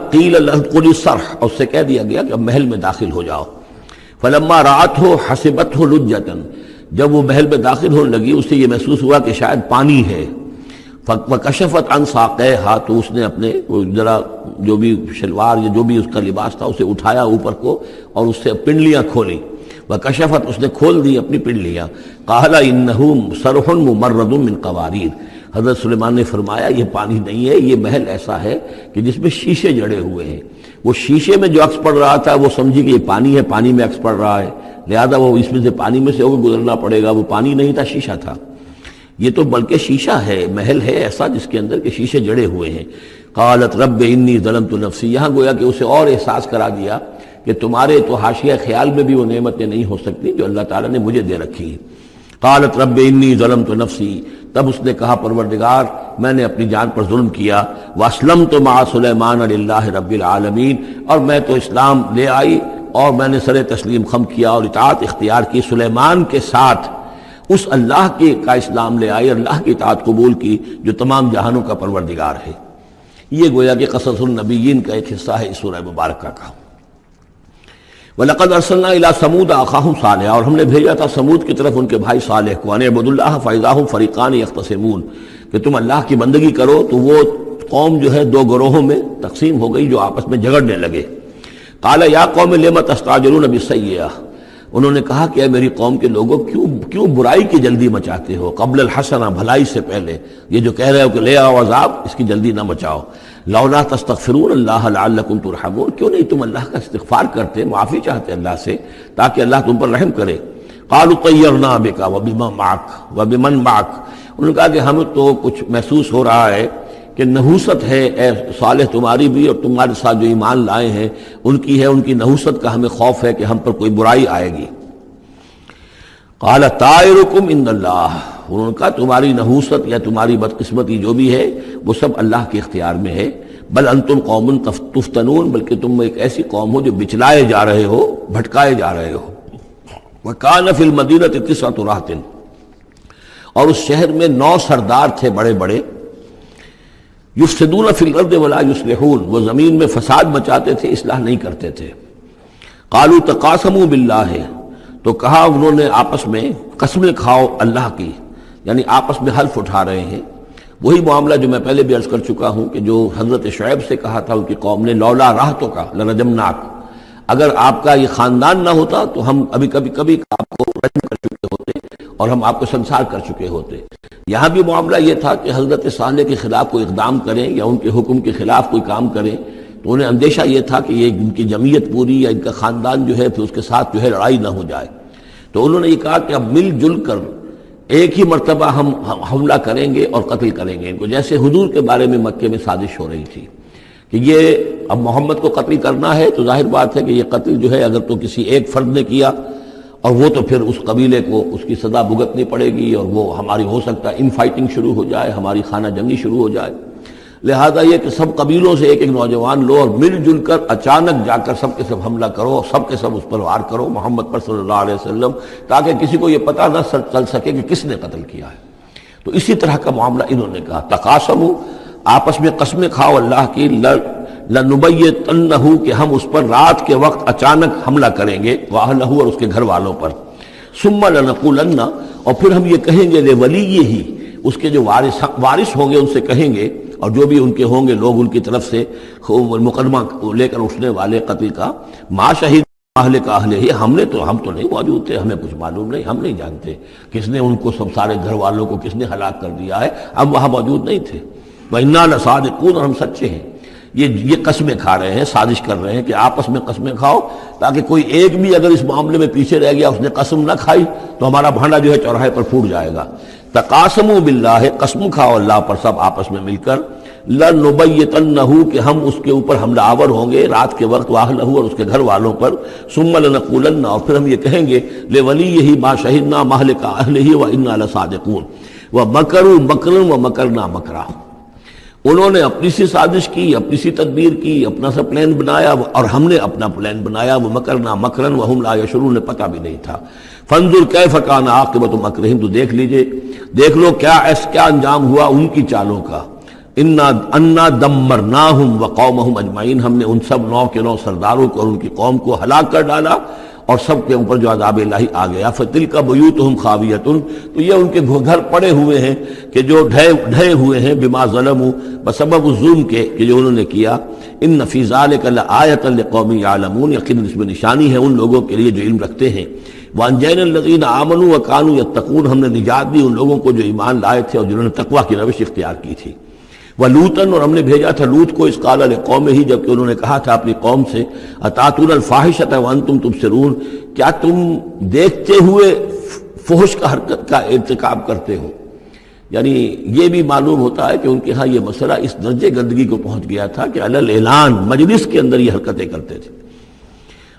ادْخُلِي الصَّرْحَ، اور اس سے کہہ دیا گیا کہ اب محل میں داخل ہو جاؤ۔ فَلَمَّا رَأَتْهُ حَسِبَتْهُ لُجَّةً، جب وہ محل میں داخل ہونے لگی اسے یہ محسوس ہوا کہ شاید پانی ہے۔ وَكَشَفَتْ عَنْ سَاقَيْهَا، تو اس نے اپنے ذرا جو بھی شلوار یا جو بھی اس کا لباس تھا اسے اٹھایا اوپر کو اور اس سے پنڈلیاں کھولیں۔ وَكَشَفَتْ، اس نے کھول دی اپنی پنڈلیاں۔ قَالَ إِنَّهُ صَرْحٌ مُمَرَّدٌ مِّن قَوَارِيرَ، حضرت سلیمان نے فرمایا یہ پانی نہیں ہے، یہ محل ایسا ہے کہ جس میں شیشے جڑے ہوئے ہیں۔ وہ شیشے میں جو عکس پڑ رہا تھا وہ سمجھی کہ یہ پانی ہے، پانی میں عکس پڑ رہا ہے، لہذا وہ اس میں سے پانی میں سے ہو کے گزرنا پڑے گا، وہ پانی نہیں تھا، شیشہ تھا۔ یہ تو بلکہ شیشہ ہے، محل ہے ایسا جس کے اندر کے شیشے جڑے ہوئے ہیں۔ قالت رب انی ظلمت نفسی، یہاں گویا کہ اسے اور احساس کرا دیا کہ تمہارے تو حاشیہ خیال میں بھی وہ نعمتیں نہیں ہو سکتی جو اللہ تعالیٰ نے مجھے دے رکھی ہیں۔ قالت رب انی ظلمت نفسی، تب اس نے کہا پروردگار میں نے اپنی جان پر ظلم کیا۔ واسلمت مع سلیمان للہ رب العالمین، اور میں تو اسلام لے آئی اور میں نے سر تسلیم خم کیا اور اطاعت اختیار کی سلیمان کے ساتھ، اس اللہ کا اسلام لے آئی، اللہ کی اطاعت قبول کی جو تمام جہانوں کا پروردگار ہے۔ یہ گویا کہ قصص النبیین کا ایک حصہ ہے اس سورہ مبارکہ کا۔ وَلَقَدْ أَرْسَلْنَا إِلَىٰ ثَمُودَ أَخَاهُمْ صَالِحًا، اور ہم نے بھیجا تھا سمود کی طرف ان کے بھائی صالح کو، أَنِ اعْبُدُوا اللَّهَ فَإِذَا هُمْ فَرِيقَانِ يَخْتَصِمُونَ، کہ تم اللہ کی بندگی کرو تو وہ قوم جو ہے دو گروہوں میں تقسیم ہو گئی جو آپس میں جھگڑنے لگے۔ قَالَ يَا قَوْمِ لِمَ تَسْتَعْجِلُونَ بِالسَّيِّئَةِ، انہوں نے کہا کہ اے میری قوم کے لوگوں کیوں برائی کی جلدی مچاتے ہو، قبل الحسنہ، بھلائی سے پہلے، یہ جو کہہ رہے ہو کہ لے آؤ عذاب، اس کی جلدی نہ مچاؤ۔ لولا تستغفرون اللہ لعلکم ترحمون، کیوں نہیں تم اللہ کا استغفار کرتے، معافی چاہتے اللہ سے تاکہ اللہ تم پر رحم کرے۔ قالوا طیرنا بک وبمن معک، انہوں نے کہا کہ ہمیں تو کچھ محسوس ہو رہا ہے کہ نحوست ہے اے صالح تمہاری بھی، اور تمہارے ساتھ جو ایمان لائے ہیں ان کی ہے، ان کی نحوست کا ہمیں خوف ہے کہ ہم پر کوئی برائی آئے گی۔ قال طائرکم عند اللہ، انہوں نے کہا تمہاری نحوست یا تمہاری بدقسمتی جو بھی ہے وہ سب اللہ کے اختیار میں ہے۔ بل انتم قوم تفتنون، بلکہ تم ایک ایسی قوم ہو جو بچلائے جا رہے ہو، بھٹکائے جا رہے ہو۔ وکان فی المدینۃ 9 رہط، اور اس شہر میں 9 سردار تھے بڑے بڑے، یفسدون فی الارض ولا یصلحون، وہ زمین میں فساد مچاتے تھے، اصلاح نہیں کرتے تھے۔ قالوا تقاسموا باللہ، تو کہا انہوں نے آپس میں قسمیں کھاؤ اللہ کی، یعنی آپس میں حلف اٹھا رہے ہیں۔ وہی معاملہ جو میں پہلے بھی عرض کر چکا ہوں کہ جو حضرت شعیب سے کہا تھا ان کی قوم نے، لولا رہتک لرجمناک، اگر آپ کا یہ خاندان نہ ہوتا تو ہم ابھی کبھی آپ کو رجم کر چکے ہوتے اور ہم آپ کو سنسار کر چکے ہوتے۔ یہاں بھی معاملہ یہ تھا کہ حضرت صالح کے خلاف کوئی اقدام کریں یا ان کے حکم کے خلاف کوئی کام کریں تو انہیں اندیشہ یہ تھا کہ یہ ان کی جمعیت پوری یا ان کا خاندان جو ہے پھر اس کے ساتھ جو ہے لڑائی نہ ہو جائے۔ تو انہوں نے یہ کہا کہ اب مل جل کر ایک ہی مرتبہ ہم حملہ کریں گے اور قتل کریں گے ان کو، جیسے حضور کے بارے میں مکے میں سازش ہو رہی تھی کہ یہ اب محمد کو قتل کرنا ہے، تو ظاہر بات ہے کہ یہ قتل جو ہے اگر تو کسی ایک فرد نے کیا اور وہ تو پھر اس قبیلے کو اس کی سزا بھگتنی پڑے گی، اور وہ ہماری ہو سکتا ہے ان فائٹنگ شروع ہو جائے، ہماری خانہ جنگی شروع ہو جائے۔ لہذا یہ کہ سب قبیلوں سے ایک ایک نوجوان لو اور مل جل کر اچانک جا کر سب کے سب حملہ کرو، سب کے سب اس پر وار کرو محمد پر صلی اللہ علیہ وسلم، تاکہ کسی کو یہ پتہ نہ چل سکے کہ کس نے قتل کیا ہے۔ تو اسی طرح کا معاملہ انہوں نے کہا، تقاسموا، آپس میں قسمیں کھاؤ اللہ کی، لنبیتنہ، کہ ہم اس پر رات کے وقت اچانک حملہ کریں گے، واہلہ، اور اس کے گھر والوں پر، ثم لنقولن، اور پھر ہم یہ کہیں گے لولیہ، اس کے جو وارث ہوں گے ان سے کہیں گے، اور جو بھی ان کے ہوں گے لوگ ان کی طرف سے مقدمہ لے کر اٹھنے والے قتل کا، ما شہید اہل کا اہل ہی، ہم تو نہیں موجود تھے، ہمیں کچھ معلوم نہیں، ہم نہیں جانتے کس نے ان کو سب سارے گھر والوں کو کس نے ہلاک کر دیا ہے، ہم وہاں موجود نہیں تھے۔ وَإِنَّا لَصَادِقُونَ، اور ہم سچے ہیں۔ یہ قسمیں کھا رہے ہیں، سازش کر رہے ہیں کہ آپس میں قسمیں کھاؤ تاکہ کوئی ایک بھی اگر اس معاملے میں پیچھے رہ گیا، اس نے قسم نہ کھائی تو ہمارا بھانڈا جو ہے چوراہے پر پھوٹ جائے گا۔ تقاسموا باللہ، قسم کھاؤ اللہ پر سب آپس میں مل کر، لنبیتنہ، کہ ہم اس کے اوپر حملہ آور ہوں گے رات کے وقت، واہلہ، اور اس کے گھر والوں پر، ثم لنقولن، اور پھر ہم یہ کہیں گے لولیہ ما شہدنا مہلک اہلہ وانا لصادقون، ومکروا مکرا ومکرنا مکرا، انہوں نے اپنی سی سازش کی، اپنی سی تدبیر کی، اپنا سا پلان بنایا، اور ہم نے اپنا پلان بنایا، وہ مکرنا مکرن وہم لا یشعرون، نے پتہ بھی نہیں تھا۔ فانظر کیف کان عاقبۃ مکرہم، تو دیکھ لیجئے، دیکھ لو کیا انجام ہوا ان کی چالوں کا۔ انا دمرناہم وقومہم اجمعین، ہم نے ان سب 9 کے 9 سرداروں کو اور ان کی قوم کو ہلاک کر ڈالا، اور سب کے اوپر جو عذاب الہی آ گیا۔ فتلک بیوتہم خاویۃ، تو یہ ان کے گھر پڑے ہوئے ہیں کہ جو ڈھے ہوئے ہیں، بما ظلموا، بسبب الظلم کے کہ جو انہوں نے کیا۔ ان فی ذلک لآیۃ لقوم یعلمون، یقیناً اس میں نشانی ہے ان لوگوں کے لیے جو علم رکھتے ہیں۔ وانجینا الذین آمنوا وکانوا یتقون، ہم نے نجات دی ان لوگوں کو جو ایمان لائے تھے اور جنہوں نے تقویٰ کی روش اختیار کی تھی۔ وَلُوطًا، اور ہم نے بھیجا تھا لوط کو، اذ قال لقومہ، جبکہ انہوں نے کہا تھا اپنی قوم سے، اتاتون الفاحشۃ وانتم تبصرون، کیا تم دیکھتے ہوئے فحش کا حرکت کا ارتکاب کرتے ہو؟ یعنی یہ بھی معلوم ہوتا ہے کہ ان کے ہاں یہ مسئلہ اس درجے گندگی کو پہنچ گیا تھا کہ علی الاعلان مجلس کے اندر یہ حرکتیں کرتے تھے۔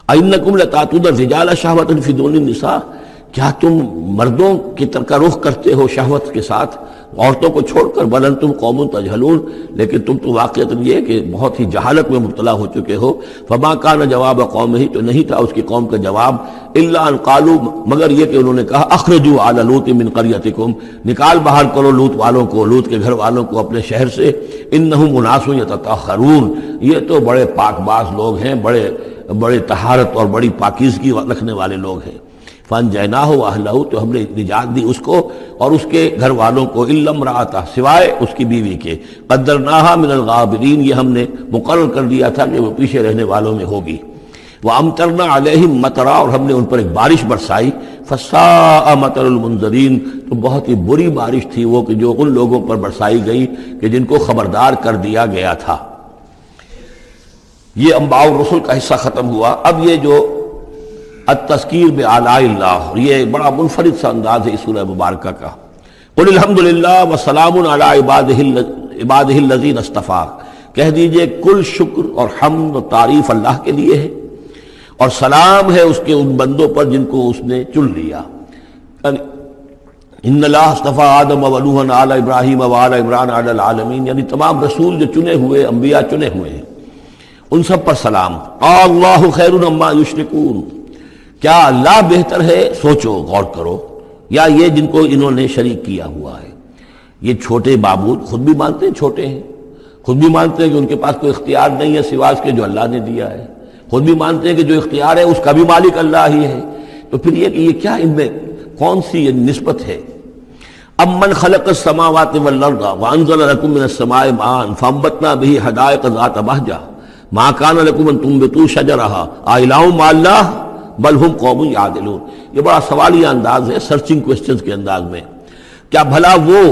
اَإِنَّكُمْ لَتَأْتُونَ الرِّجَالَ شَهْوَةً فِي دُونِ النِّسَاءِ، کیا تم مردوں کی طرف کا رخ کرتے ہو شہوت کے ساتھ عورتوں کو چھوڑ کر؟ بل انتم قوم تجہلون، لیکن تم تو واقعتاً یہ کہ بہت ہی جہالت میں مبتلا ہو چکے ہو۔ فما کان جواب قومہ، تو نہیں تھا اس کی قوم کا جواب، الا ان قالوا، مگر یہ کہ انہوں نے کہا، اخرجوا آل لوط من قریتکم، نکال باہر کرو لوط والوں کو، لوط کے گھر والوں کو اپنے شہر سے، انہم اناس یتطہرون، یہ تو بڑے پاک باز لوگ ہیں، بڑے طہارت اور بڑی پاکیزگی رکھنے والے لوگ ہیں۔ فانجیناہ واہلہ، تو ہم نے نجات دی اس کو اور اس کے گھر والوں کو، الا امرأتہ، سوائے اس کی بیوی کے، قدرناہا من الغابرین، یہ ہم نے مقرر کر دیا تھا کہ وہ پیچھے رہنے والوں میں ہوگی۔ وامطرنا علیہم مطرا، اور ہم نے ان پر ایک بارش برسائی، فساء مطر المنذرین، تو بہت ہی بری بارش تھی وہ کہ جو ان لوگوں پر برسائی گئی کہ جن کو خبردار کر دیا گیا تھا۔ یہ انباء الرسل کا حصہ ختم ہوا۔ اب یہ جو التذکیر بآلاء اللہ، یہ بڑا منفرد سا انداز ہے اس سورہ مبارکہ کا۔ قل الحمد للہ وسلام علی عبادہ الذین اصطفیٰ، کہہ دیجئے کل شکر اور حمد و تعریف اللہ کے لیے ہے، اور سلام ہے اس کے ان بندوں پر جن کو اس نے چن لیا۔ ان اللہ اصطفیٰ آدم و نوحا آل ابراہیم و آل عمران علی العالمین، یعنی تمام رسول جو چنے ہوئے، انبیاء چنے ہوئے ہیں، ان سب پر سلام۔ اللہ خیر عما یشرکون، کیا اللہ بہتر ہے، سوچو غور کرو، یا یہ جن کو انہوں نے شریک کیا ہوا ہے؟ یہ چھوٹے معبود خود بھی مانتے ہیں چھوٹے ہیں، خود بھی مانتے ہیں کہ ان کے پاس کوئی اختیار نہیں ہے سوائے اس کے جو اللہ نے دیا ہے، خود بھی مانتے ہیں کہ جو اختیار ہے اس کا بھی مالک اللہ ہی ہے۔ تو پھر یہ کہ یہ کیا ان میں کون سی یہ نسبت ہے؟ امن خلق السماوات والارض وانزل لكم من السماء ماء فانبتنا به حدائق ذات بهجة ما كان لكم ان تنبتوا شجرها أإله مع الله بل هم قوم يعدلون۔ یہ بڑا سوالیہ انداز ہے، سرچنگ کوسچنز کے انداز میں۔ کیا بھلا وہ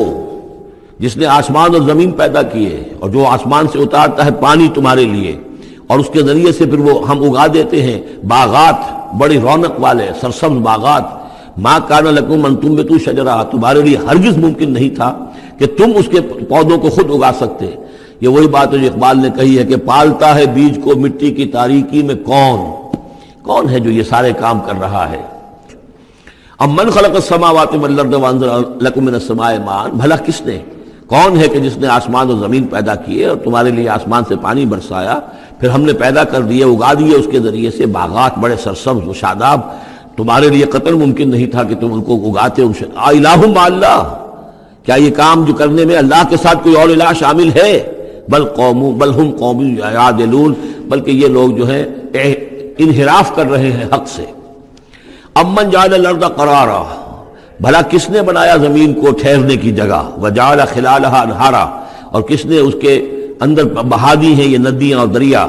جس نے آسمان اور زمین پیدا کیے اور جو آسمان سے اتارتا ہے پانی تمہارے لیے، اور اس کے ذریعے سے پھر وہ ہم اگا دیتے ہیں باغات، بڑی رونق والے سرسبز باغات، ما کان لکم ان تنبتوا شجرہ، تمہارے لیے ہرگز ممکن نہیں تھا کہ تم اس کے پودوں کو خود اگا سکتے۔ یہ وہی بات ہے جو اقبال نے کہی ہے کہ پالتا ہے بیج کو مٹی کی تاریکی میں کون ہے جو یہ سارے کام کر رہا ہے؟ امن خلق السماوات والارض وانزل لكم من السماء ماء، بھلا کس نے، کون ہے کہ جس نے آسمان اور زمین پیدا کیے اور تمہارے لیے آسمان سے پانی برسایا، پھر ہم نے پیدا کر دیے، اگا دیے اس کے ذریعے سے باغات بڑے سرسبز و شاداب، تمہارے لیے قطعاً ممکن نہیں تھا کہ تم ان کو اگاتے۔ الہ مع اللہ، کیا یہ کام جو کرنے میں اللہ کے ساتھ کوئی اور الہ شامل ہے؟ بل ہم قوم یعدلون، بلکہ یہ لوگ جو ہیں انحراف کر رہے ہیں حق سے۔ امن جعل الارض قرارا، بھلا کس نے بنایا زمین کو ٹھہرنے کی جگہ، وجعل خلالها انہارا، اور کس نے اس کے اندر بہا دی ہیں یہ ندیاں اور دریا،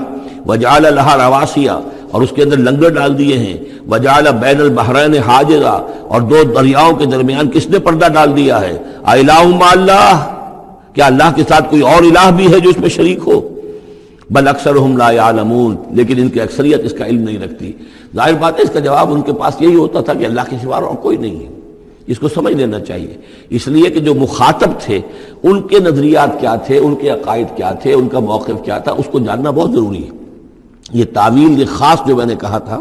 وجعل لها رواسیا، اور اس کے اندر لنگر ڈال دیے ہیں، وجعل بین البحرین حاجزا، اور دو دریاؤں کے درمیان کس نے پردہ ڈال دیا ہے؟ الہ مع اللہ، کیا اللہ کے ساتھ کوئی اور الہ بھی ہے جو اس میں شریک ہو؟ بل اکثرہم لا یعلمون، لیکن ان کی اکثریت اس کا علم نہیں رکھتی۔ ظاہر بات ہے اس کا جواب ان کے پاس یہی ہوتا تھا کہ اللہ کے سوا اور کوئی نہیں ہے۔ اس کو سمجھ لینا چاہیے، اس لیے کہ جو مخاطب تھے ان کے نظریات کیا تھے، ان کے عقائد کیا تھے، ان کا موقف کیا تھا، اس کو جاننا بہت ضروری ہے۔ یہ تعویل، یہ خاص جو میں نے کہا تھا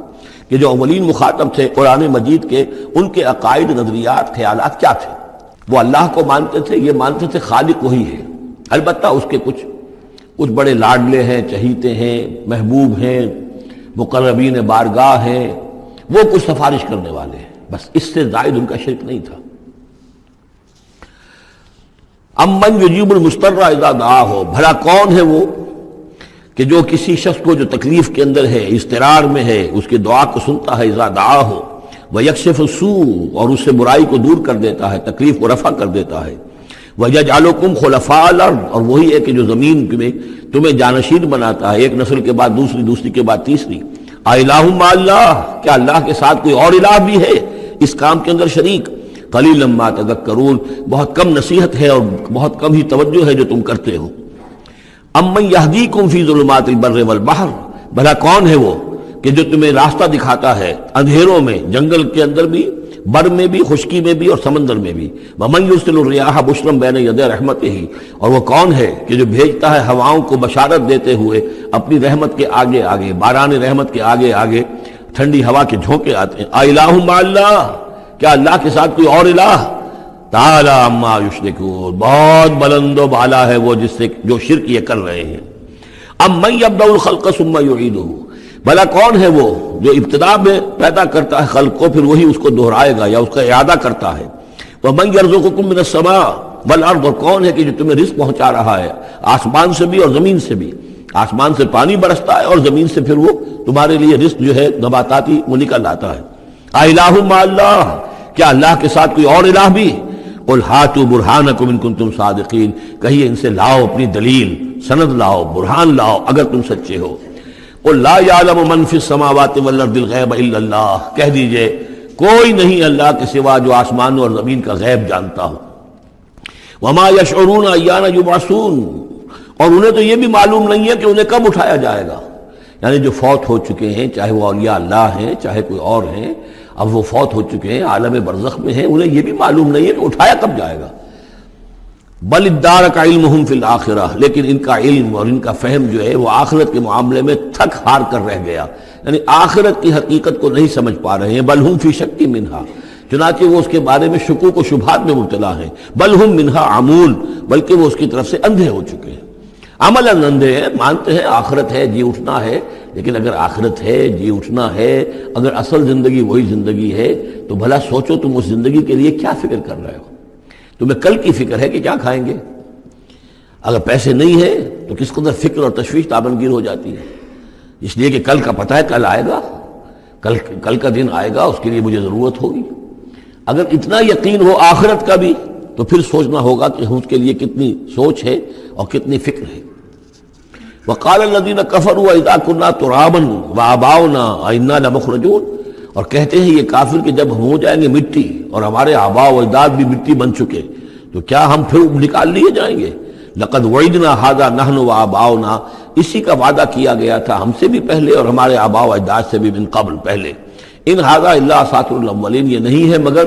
کہ جو اولین مخاطب تھے قرآن مجید کے، ان کے عقائد، نظریات، خیالات کیا تھے۔ وہ اللہ کو مانتے تھے، یہ مانتے تھے خالق وہی ہے، البتہ اس کے کچھ بڑے لاڈلے ہیں، چہیتے ہیں، محبوب ہیں، مقربین بارگاہ ہیں، وہ کچھ سفارش کرنے والے ہیں، بس اس سے زائد ان کا شرک نہیں تھا۔ امن یجیب المضطر اذا دعاہ، بھلا کون ہے وہ کہ جو کسی شخص کو جو تکلیف کے اندر ہے، اضطرار میں ہے، اس کی دعا کو سنتا ہے، اذا دعاہ ویکشف السوء، اور اس سے برائی کو دور کر دیتا ہے، تکلیف کو رفع کر دیتا ہے، وَيَجْعَلُكُمْ خُلَفَاءَ الْأَرْضِ، اور وہی ہے کہ جو زمین میں تمہیں جانشین بناتا ہے، ایک نسل کے بعد دوسری، دوسری کے بعد تیسری۔ اِلَٰهٌ مَّعَ اللَّهِ، کیا اللہ کے ساتھ کوئی اور الہ بھی ہے اس کام کے اندر شریک؟ قَلِيلًا مَّا تَذَكَّرُونَ، بہت کم نصیحت ہے اور بہت کم ہی توجہ ہے جو تم کرتے ہو۔ اَمَّن يَهْدِيكُمْ فِي ظُلُمَاتِ الْبَرِّ وَالْبَحْرِ، بھلا کون ہے وہ کہ جو تمہیں راستہ دکھاتا ہے اندھیروں میں، جنگل کے اندر بھی، بر میں بھی، خشکی میں بھی اور سمندر میں بھی۔ وَمَن يُرْسِلُ الرِّيَاحَ بُشْرًا بَيْنَ يَدَيْ رَحْمَتِهِ، اور وہ کون ہے کہ جو بھیجتا ہے ہواؤں کو بشارت دیتے ہوئے اپنی رحمت کے آگے آگے، باران رحمت کے آگے آگے ٹھنڈی ہوا کے جھونکے آتے ہیں۔ اِلَٰهٌ مَّعَ اللَّهِ، کیا اللہ کے ساتھ کوئی اور الہ؟ تعالی عما یشرکون، بہت بلند و بالا ہے وہ جس سے جو شرک یہ کر رہے ہیں۔ امن یبدأ الخلق ثم یعیدہ، بھلا کون ہے وہ جو ابتدا میں پیدا کرتا ہے خلق کو، پھر وہی اس کو دہرائے گا یا اس کا اعادہ کرتا ہے۔ ومن یرزقکم من السماء والارض، اور کون ہے کہ جو تمہیں رزق پہنچا رہا ہے آسمان سے بھی اور زمین سے بھی، آسمان سے پانی برستا ہے اور زمین سے پھر وہ تمہارے لیے رزق جو ہے نباتاتی وہ نکل آتا ہے۔ الہ مع اللہ، کیا اللہ کے ساتھ کوئی اور الہ بھی؟ قل ہاتوا برہانکم ان کنتم صادقین، کہیے ان سے لاؤ اپنی دلیل، سند لاؤ، برہان لاؤ اگر تم سچے ہو۔ قل لا یعلم من فی السماوات والارض الغیب الا اللہ، کہہ دیجئے کوئی نہیں اللہ کے سوا جو آسمانوں اور زمین کا غیب جانتا ہو۔ وما یشعرون ایان یبعثون، اور انہیں تو یہ بھی معلوم نہیں ہے کہ انہیں کب اٹھایا جائے گا۔ یعنی جو فوت ہو چکے ہیں، چاہے وہ اولیاء اللہ ہیں چاہے کوئی اور ہیں، اب وہ فوت ہو چکے ہیں، عالم برزخ میں ہیں، انہیں یہ بھی معلوم نہیں ہے کہ اٹھایا کب جائے گا۔ بل ادارک علمہم فی الآخرہ، لیکن ان کا علم اور ان کا فہم جو ہے وہ آخرت کے معاملے میں تھک ہار کر رہ گیا، یعنی آخرت کی حقیقت کو نہیں سمجھ پا رہے ہیں۔ بل ہم فی شک منہا، چنانچہ وہ اس کے بارے میں شکوک و شبہات میں مبتلا ہیں۔ بل ہم منہا عمون، بلکہ وہ اس کی طرف سے اندھے ہو چکے ہیں، عملاً اندھے ہیں، مانتے ہیں آخرت ہے، جی اٹھنا ہے، لیکن اگر آخرت ہے، جی اٹھنا ہے، اگر اصل زندگی وہی زندگی ہے تو بھلا سوچو تم اس زندگی کے لیے کیا فکر کر رہے ہو؟ تمہیں کل کی فکر ہے کہ کیا کھائیں گے؟ اگر پیسے نہیں ہیں تو کس قدر فکر اور تشویش تابنگیر ہو جاتی ہے، اس لیے کہ کل کا پتہ ہے کل آئے گا، کل کا دن آئے گا، اس کے لیے مجھے ضرورت ہوگی۔ اگر اتنا یقین ہو آخرت کا بھی تو پھر سوچنا ہوگا کہ اس کے لیے کتنی سوچ ہے اور کتنی فکر ہے۔ وقال الذين كفروا اذا كنا ترابا وآباؤنا أئنا لمخرجون، اور کہتے ہیں یہ کافر کہ جب ہم ہو جائیں گے مٹی اور ہمارے آباء و اجداد بھی مٹی بن چکے تو کیا ہم پھر نکال لیے جائیں گے؟ لقد وعدنا هذا نحن وآباؤنا، اسی کا وعدہ کیا گیا تھا ہم سے بھی پہلے اور ہمارے آباء و اجداد سے بھی من قبل پہلے۔ ان هذا الا اساطیر الاولین، یہ نہیں ہے مگر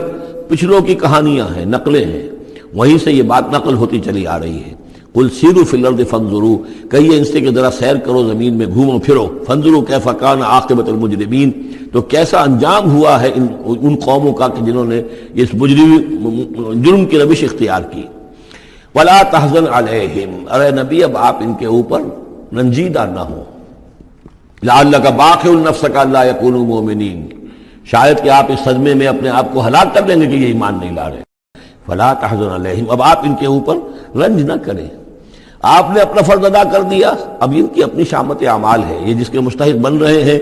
پچھلوں کی کہانیاں ہیں، نقلیں ہیں، وہیں سے یہ بات نقل ہوتی چلی آ رہی ہے۔ قل سیروا فی الارض فانظروا، کہیے ان سے کہ ذرا سیر کرو زمین میں، گھومو پھرو، فانظروا کیف کان عاقبۃ المجرمین، تو کیسا انجام ہوا ہے ان قوموں کا کہ جنہوں نے اس جرم کی روش اختیار کی۔ ولا تحزن علیہم، ارے نبی اب آپ ان کے اوپر رنجیدہ نہ ہو۔ لعلک باخع نفسک الا یکونوا مؤمنین، شاید کہ آپ اس صدمے میں اپنے آپ کو ہلاک کر دیں گے کہ یہ ایمان نہیں لا رہے۔ فلا تحزن علیہم، اب آپ ان کے اوپر رنج نہ کریں، آپ نے اپنا فرض ادا کر دیا، اب ان کی اپنی شامت اعمال ہے، یہ جس کے مستحق بن رہے ہیں،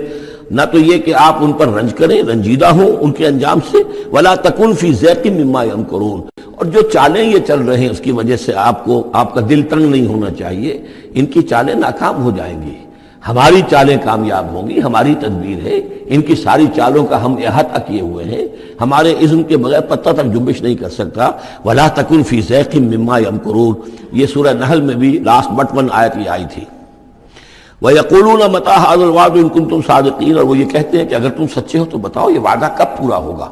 نہ تو یہ کہ آپ ان پر رنج کریں، رنجیدہ ہوں ان کے انجام سے۔ ولا تکن فی ضیق مما یمکرون، اور جو چالیں یہ چل رہے ہیں اس کی وجہ سے آپ کا دل تنگ نہیں ہونا چاہیے، ان کی چالیں ناکام ہو جائیں گی، ہماری چالیں کامیاب ہوں گی، ہماری تدبیر ہے، ان کی ساری چالوں کا ہم احاطہ کیے ہوئے ہیں، ہمارے اذن کے بغیر پتہ تک جنبش نہیں کر سکتا۔ ولا تکن فی ضیق مما یمکرون، یہ سورہ نحل میں بھی لاسٹ بٹ 1 آیت یہ آئی تھی۔ وَيَقُولُونَ مَتَىٰ هَٰذَا الْوَعْدُ إِن كُنتُمْ صَادِقِينَ، اور وہ یہ کہتے ہیں کہ اگر تم سچے ہو تو بتاؤ یہ وعدہ کب پورا ہوگا،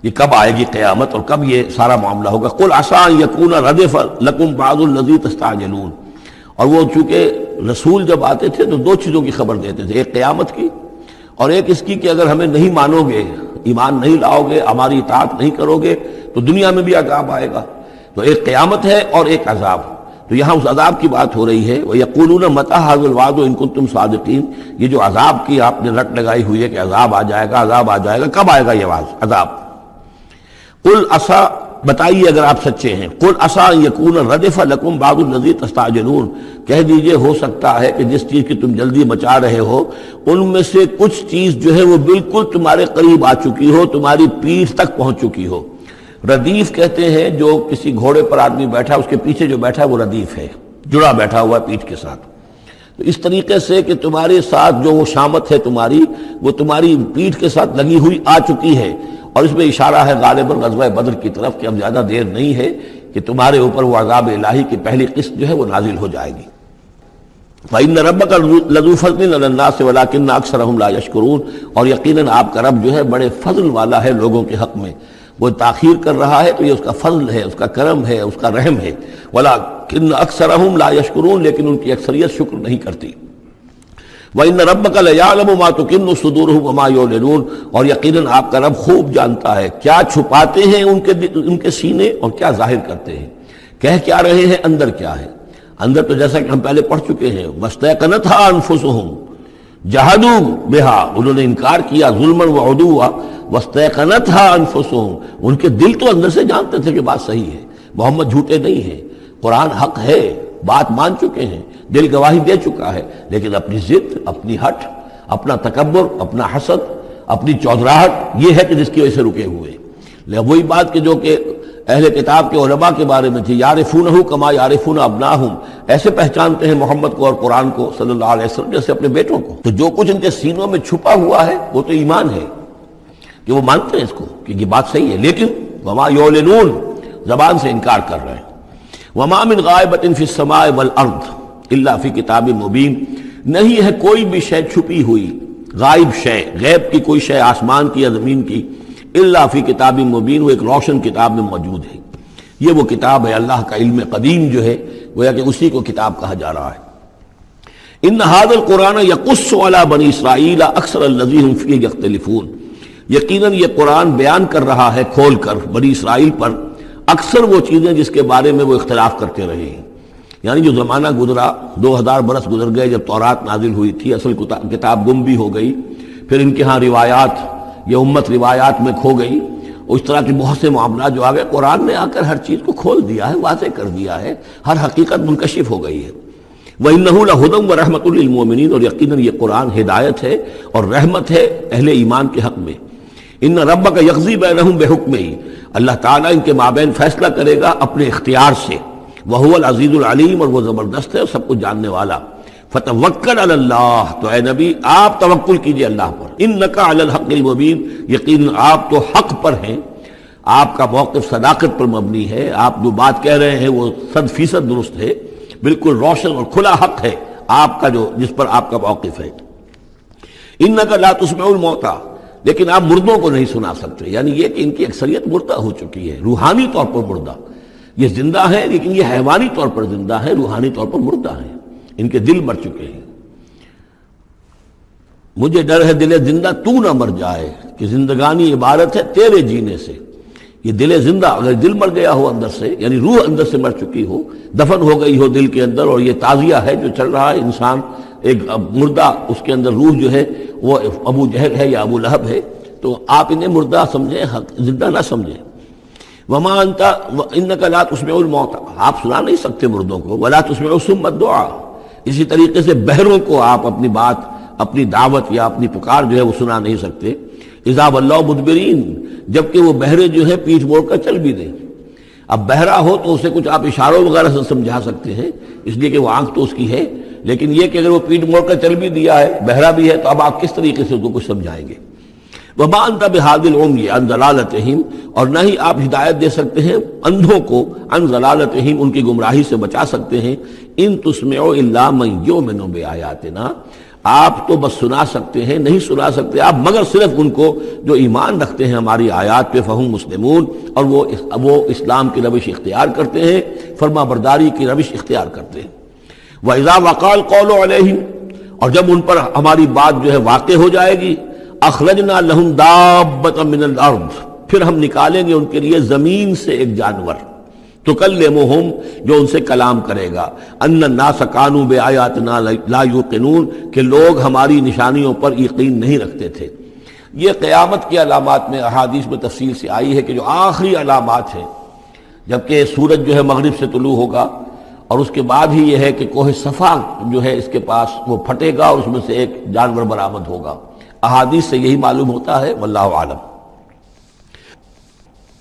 یہ کب آئے گی قیامت اور کب یہ سارا معاملہ ہوگا۔ قُلْ عَسَىٰ أَن يَكُونَ رَدِفَ لَكُمْ بَعْضُ الَّذِي تَسْتَعْجِلُونَ، اور وہ چونکہ رسول جب آتے تھے تو دو چیزوں کی خبر دیتے تھے، ایک قیامت کی اور ایک اس کی کہ اگر ہمیں نہیں مانو گے، ایمان نہیں لاؤ گے، ہماری اطاعت نہیں کرو گے تو دنیا میں بھی عذاب آئے گا۔ تو ایک قیامت ہے اور ایک عذاب، تو یہاں اس عذاب کی بات ہو رہی ہے۔ وَيَقُولُونَ مَتَىٰ هَٰذَا الْوَعْدُ إِن كُنتُمْ صَادِقِينَ، یہ جو عذاب کی آپ نے رٹ لگائی ہوئی ہے کہ عذاب آ جائے گا، عذاب آ جائے گا، کب آئے گا یہ عذاب؟ قُلْ عَسَىٰ، بتائیے اگر آپ سچے ہیں، قُلْ عَسَىٰ أَن يَكُونَ رَدِفَ لَكُمْ بَعْضُ الَّذِي تَسْتَعْجِلُونَ، کہہ دیجئے ہو سکتا ہے کہ جس چیز کی تم جلدی مچا رہے ہو ان میں سے کچھ چیز جو ہے وہ بالکل تمہارے قریب آ چکی ہو، تمہاری پیٹھ تک پہنچ چکی ہو۔ ردیف کہتے ہیں جو کسی گھوڑے پر آدمی بیٹھا اس کے پیچھے جو بیٹھا وہ ردیف ہے، جڑا بیٹھا ہوا ہے پیٹھ کے ساتھ۔ تو اس طریقے سے کہ تمہارے ساتھ جو وہ شامت ہے تمہاری، وہ تمہاری پیٹھ کے ساتھ لگی ہوئی آ چکی ہے، اور اس میں اشارہ ہے غالباً غزوہ بدر کی طرف کہ اب زیادہ دیر نہیں ہے کہ تمہارے اوپر وہ عذاب الہی کی پہلی قسط جو ہے وہ نازل ہو جائے گی۔ فَإِنَّ رَبَّكَ لَذُو فَضْلٍ عَلَى النَّاسِ وَلَٰكِنَّ أَكْثَرَهُمْ لَا يَشْكُرُونَ، اور یقیناً آپ کا رب جو ہے بڑے فضل والا ہے لوگوں کے حق میں، وہ تاخیر کر رہا ہے تو یہ اس کا فضل ہے، اس کا کرم ہے، اس کا رحم ہے۔ وَلَٰكِنَّ أَكْثَرَهُمْ لَا يَشْكُرُونَ، لیکن ان کی اکثریت شکر نہیں کرتی۔ وَإِنَّ رَبَّكَ لَيَعْلَمُ مَا تُكِنُّ صُدُورُهُمْ وَمَا يُعْلِنُونَ، اور یقیناً آپ کا رب خوب جانتا ہے کیا چھپاتے ہیں ان کے سینے اور کیا ظاہر کرتے ہیں، کہہ کیا رہے ہیں، اندر کیا ہے۔ اندر تو جیسا کہ ہم پہلے پڑھ چکے ہیں، وَاسْتَيْقَنَتْهَا أَنفُسُهُمْ جَحَدُوا بِهَا، انہوں نے انکار کیا ظلمًا وعدوا، وَاسْتَيْقَنَتْهَا أَنفُسُهُمْ، ان کے دل تو اندر سے جانتے تھے کہ بات صحیح ہے، محمد جھوٹے نہیں ہیں، قرآن حق ہے، بات مان چکے ہیں، دل گواہی دے چکا ہے، لیکن اپنی ضد، اپنی ہٹ، اپنا تکبر، اپنا حسد، اپنی چودراہٹ، یہ ہے کہ جس کی وجہ سے رکے ہوئے۔ وہی بات کہ جو کہ اہل کتاب کے علماء کے بارے میں تھی، یعرفونہ کما یعرفون ابناہم، ایسے پہچانتے ہیں محمد کو اور قرآن کو صلی اللہ علیہ وسلم جیسے اپنے بیٹوں کو۔ تو جو کچھ ان کے سینوں میں چھپا ہوا ہے وہ تو ایمان ہے کہ وہ مانتے ہیں اس کو کہ یہ بات صحیح ہے، لیکن وما یعلنون، زبان سے انکار کر رہے ہیں۔ وما من غائبۃ فی السماء والارض الا فی کتاب مبین، نہیں ہے کوئی بھی شے چھپی ہوئی، غائب شے، غیب کی کوئی شے آسمان کی یا زمین کی، الا فی کتاب مبین، وہ ایک روشن کتاب میں موجود ہے۔ یہ وہ کتاب ہے اللہ کا علم قدیم جو ہے، گویا کہ اسی کو کتاب کہا جا رہا ہے۔ ان ھذا القرآن یقص علی بنی اسرائیل اکثر الذی ھم فیہ یختلفون، یقیناً یہ قرآن بیان کر رہا ہے کھول کر بنی اسرائیل پر اکثر وہ چیزیں جس کے بارے میں وہ اختلاف کرتے رہے ہیں۔ یعنی جو زمانہ گزرا، 2000 برس گزر گئے جب تورات نازل ہوئی تھی، اصل کتاب گم بھی ہو گئی، پھر ان کے ہاں روایات، یہ امت روایات میں کھو گئی، اس طرح کے بہت سے معاملات جو آ گئے، قرآن نے آ کر ہر چیز کو کھول دیا ہے، واضح کر دیا ہے، ہر حقیقت منکشف ہو گئی ہے۔ وَإِنَّهُ لَهُدًى وَرَحْمَةٌ لِّلْمُؤْمِنِينَ، اور یقیناً یہ قرآن ہدایت ہے اور رحمت ہے اہل ایمان کے حق میں۔ ان ربک یقضی بینہم بحکمہ، اللہ تعالیٰ ان کے مابین فیصلہ کرے گا اپنے اختیار سے، وہو العزیز العلیم، اور وہ زبردست ہے اور سب کچھ جاننے والا۔ فتوکل علی اللہ، تو اے نبی آپ توکل کیجئے اللہ پر، انک علی الحق المبین، یقیناً آپ تو حق پر ہیں، آپ کا موقف صداقت پر مبنی ہے، آپ جو بات کہہ رہے ہیں وہ 100% درست ہے، بالکل روشن اور کھلا حق ہے آپ کا جو جس پر آپ کا موقف ہے۔ انک لا تسمع الموتى، لیکن آپ مردوں کو نہیں سنا سکتے، یعنی یہ کہ ان کی اکثریت مردہ ہو چکی ہے، روحانی طور پر مردہ، یہ زندہ ہیں لیکن یہ حیوانی طور پر زندہ ہیں، روحانی طور پر مردہ ہیں، ان کے دل مر چکے ہیں۔ مجھے ڈر ہے دل زندہ تو نہ مر جائے، کہ زندگانی عبارت ہے تیرے جینے سے۔ یہ دل زندہ، اگر دل مر گیا ہو اندر سے، یعنی روح اندر سے مر چکی ہو، دفن ہو گئی ہو دل کے اندر، اور یہ تعزیہ ہے جو چل رہا ہے، انسان ایک مردہ، اس کے اندر روح جو ہے وہ ابو جہل ہے یا ابو لہب ہے، تو آپ انہیں مردہ سمجھیں، زندہ نہ سمجھیں۔ وما انت انک لا تسمع الموتى، آپ سنا نہیں سکتے مردوں کو، ولا تسمع الصم الدعاء، اسی طریقے سے بہروں کو آپ اپنی بات، اپنی دعوت یا اپنی پکار جو ہے وہ سنا نہیں سکتے۔ اذا ولوا مدبرین، جبکہ وہ بہرے جو ہے پیٹھ موڑ کر چل بھی دیں۔ اب بہرا ہو تو اسے کچھ آپ اشاروں وغیرہ سے سمجھا سکتے ہیں، اس لیے کہ وہ آنکھ تو اس کی ہے، لیکن یہ کہ اگر وہ پیٹھ موڑ کر چل بھی دیا ہے، بہرا بھی ہے، تو اب آپ کس طریقے سے اس کو کچھ سمجھائیں گے؟ وما انت بہادی العمی عن ضلالتہم، اور نہ ہی آپ ہدایت دے سکتے ہیں اندھوں کو عن ضلالتہم، ان کی گمراہی سے بچا سکتے ہیں. ان تسمع الا من یؤمن بآیاتنا، آپ تو بس سنا سکتے ہیں، نہیں سنا سکتے آپ مگر صرف ان کو جو ایمان رکھتے ہیں ہماری آیات پہ، فہم مسلمون، اور وہ اسلام کی روش اختیار کرتے ہیں، فرما برداری کی روش اختیار کرتے ہیں. وَإِذَا وَقَعَ الْقَوْلُ عَلَيْهِمْ، اور جب ان پر ہماری بات جو ہے واقع ہو جائے گی، اخرجنا لہم دابۃ من الارض، پھر ہم نکالیں گے ان کے لیے زمین سے ایک جانور، تکلمہم، جو ان سے کلام کرے گا، ان الناس کانوا بآیاتنا لا یوقنون، کہ لوگ ہماری نشانیوں پر یقین نہیں رکھتے تھے. یہ قیامت کی علامات میں احادیث میں تفصیل سے آئی ہے کہ جو آخری علامات ہیں، جبکہ سورج جو ہے مغرب سے طلوع ہوگا، اور اس کے بعد ہی یہ ہے کہ کوہ صفا جو ہے اس کے پاس وہ پھٹے گا اور اس میں سے ایک جانور برآمد ہوگا. احادیث سے یہی معلوم ہوتا ہے، واللہ عالم.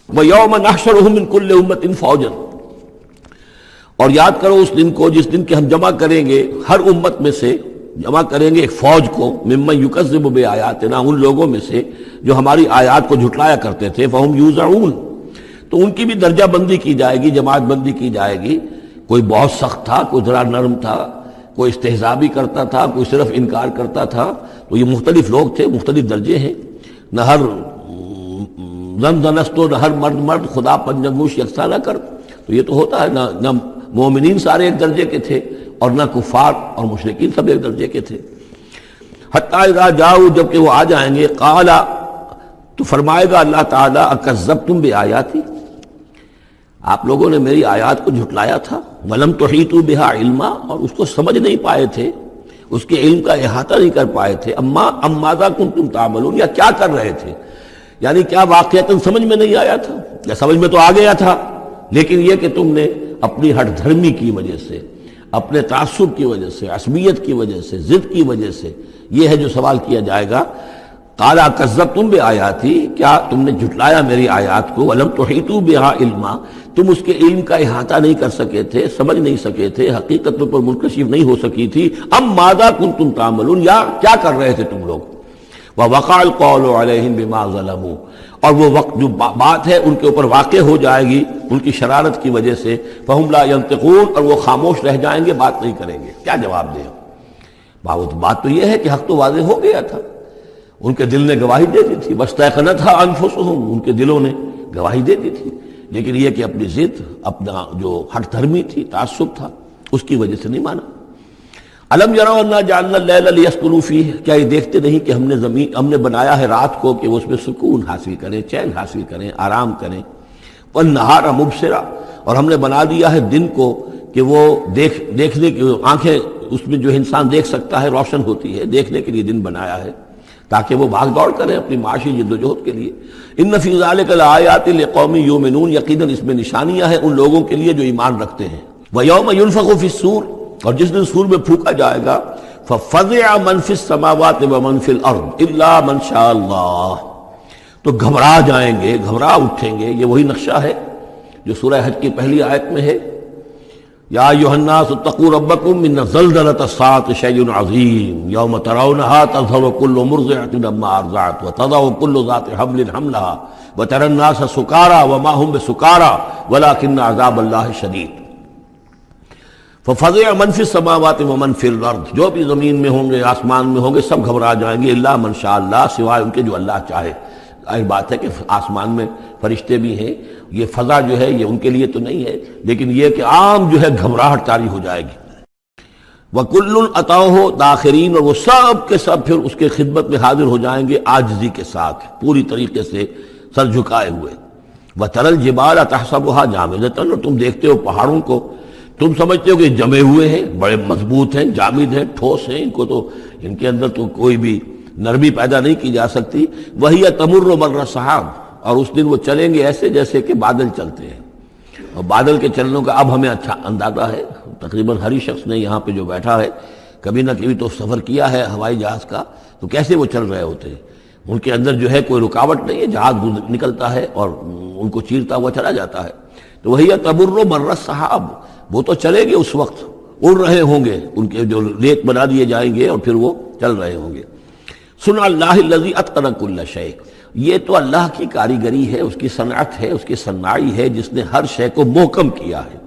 وَيَوْمَ نَحْشُرُهُم مِّن كُلِّ أُمَّةٍ فَوْجًا، اور یاد کرو اس دن کو جس دن کہ ہم جمع کریں گے ہر امت میں سے، جمع کریں گے ایک فوج کو، ممن یکذب بآیاتنا، ان لوگوں میں سے جو ہماری آیات کو جھٹلایا کرتے تھے، فہم یوزعون، تو ان کی بھی درجہ بندی کی جائے گی، جماعت بندی کی جائے گی. کوئی بہت سخت تھا، کوئی ذرا نرم تھا، کوئی استہزاء بھی کرتا تھا، کوئی صرف انکار کرتا تھا. تو یہ مختلف لوگ تھے، مختلف درجے ہیں. نہ ہر زن نہ ہر مرد خدا پنجنگوش یکساں نہ کر، تو یہ تو ہوتا ہے. نہ مومنین سارے ایک درجے کے تھے، اور نہ کفار اور مشرکین سب ایک درجے کے تھے. حتی اذا جاؤ، جب کہ وہ آ جائیں گے، قال، تو فرمائے گا اللہ تعالیٰ، اکذبتم بآیاتی، آپ لوگوں نے میری آیات کو جھٹلایا تھا. ولم تحیطوا بہا علما، اور اس کو سمجھ نہیں پائے تھے، اس کے علم کا احاطہ نہیں کر پائے تھے. ام ماذا کنتم تعملون، یا کیا کر رہے تھے، یعنی کیا واقعتاً سمجھ میں نہیں آیا تھا، یا سمجھ میں تو آ گیا تھا، لیکن یہ کہ تم نے اپنی ہٹ دھرمی کی وجہ سے، اپنے تعصب کی وجہ سے، عصبیت کی وجہ سے، ضد کی وجہ سے، یہ ہے جو سوال کیا جائے گا. قال کذبتم بآیاتی، کیا تم نے جھٹلایا میری آیات کو. ولم تحیطوا بہا علما، تم اس کے علم کا احاطہ نہیں کر سکے تھے، سمجھ نہیں سکے تھے، حقیقت پر منکشف نہیں ہو سکی تھی. ام ماذا کنتم تعملون، یا کیا کر رہے تھے تم لوگ. ووقع القول علیہم بما ظلموا، اور وہ وقت جو بات ہے ان کے اوپر واقع ہو جائے گی ان کی شرارت کی وجہ سے. فہم لا ینطقون، اور وہ خاموش رہ جائیں گے، بات نہیں کریں گے. کیا جواب دیں؟ بات تو یہ ہے کہ حق تو واضح ہو گیا تھا، ان کے دل نے گواہی دے دی تھی. واستيقنتها انفسهم، ان کے دلوں نے گواہی دے دی تھی، لیکن یہ کہ اپنی ضد، اپنا جو ہٹ دھرمی تھی، تعصب تھا، اس کی وجہ سے نہیں مانا. الم یروا انا جعلنا اللیل لیسکنوا فیہ، کیا یہ دیکھتے نہیں کہ ہم نے بنایا ہے رات کو کہ وہ اس میں سکون حاصل کریں، چین حاصل کریں، آرام کریں. والنہار مبصرا، اور ہم نے بنا دیا ہے دن کو کہ وہ دیکھنے کی آنکھیں اس میں جو انسان دیکھ سکتا ہے روشن ہوتی ہے، دیکھنے کے لیے دن بنایا ہے تاکہ وہ بھاگ دوڑ کریں اپنی معاشی جد و جہد کے لیے. ان فی ذلک لآیات لقوم یؤمنون، یقیناً اس میں نشانیاں ہیں ان لوگوں کے لیے جو ایمان رکھتے ہیں. ویوم ینفخ فی الصور، اور جس دن سور میں پھونکا جائے گا، ففزع من فی السماوات ومن فی الارض الا من شاء اللہ، تو گھبرا جائیں گے، گھبرا اٹھیں گے. یہ وہی نقشہ ہے جو سورہ حج کی پہلی آیت میں ہے. یا ایھا الناس اتقوا ربکم ان زلزلۃ الساعۃ شیء عظیم یوم ترونها تذهل كل مرضعۃ عما ارضعت وتضع كل ذات حمل حملها وترى الناس سکارى وما هم بسکارى ولكن عذاب الله شدید. ففزع من فی السماوات ومن فی الارض، جو بھی زمین میں ہوں گے، آسمان میں ہوں گے، سب گھبرا جائیں گے. الا من شاء اللہ، سوائے ان کے جو اللہ چاہے. ظاہر بات ہے کہ آسمان میں فرشتے بھی ہیں، یہ فضا جو ہے یہ ان کے لیے تو نہیں ہے، لیکن یہ کہ عام جو ہے گھبراہٹ طاری ہو جائے گی. وَكُلٌّ أَتَوْهُ دَاخِرِينَ، اور وہ سب کے سب پھر اس کے خدمت میں حاضر ہو جائیں گے عاجزی کے ساتھ، پوری طریقے سے سر جھکائے ہوئے. وَتَرَى الْجِبَالَ تَحْسَبُهَا جَامِدَةً، اور تم دیکھتے ہو پہاڑوں کو، تم سمجھتے ہو کہ جمے ہوئے ہیں، بڑے مضبوط ہیں، جامد ہیں، ٹھوس ہیں، ان کے اندر تو کوئی بھی نرمی پیدا نہیں کی جا سکتی. وہی تمر مر السحاب، اور اس دن وہ چلیں گے ایسے جیسے کہ بادل چلتے ہیں. اور بادل کے چلنوں کا اب ہمیں اچھا اندازہ ہے. تقریباً ہر شخص نے یہاں پہ جو بیٹھا ہے کبھی نہ کبھی تو سفر کیا ہے ہوائی جہاز کا، تو کیسے وہ چل رہے ہوتے ہیں. ان کے اندر جو ہے کوئی رکاوٹ نہیں ہے، جہاز نکلتا ہے اور ان کو چیرتا ہوا چلا جاتا ہے. تو وہی تمر مر السحاب، وہ تو چلیں گے اس وقت، اڑ رہے ہوں گے، ان کے جو ریت بنا دیے جائیں گے اور پھر وہ چل رہے ہوں گے. سنع اللہ الذی اتقن کل شیء، یہ تو اللہ کی کاریگری ہے، اس کی صنعت ہے، اس کی صنائی ہے، جس نے ہر شے کو محکم کیا ہے۔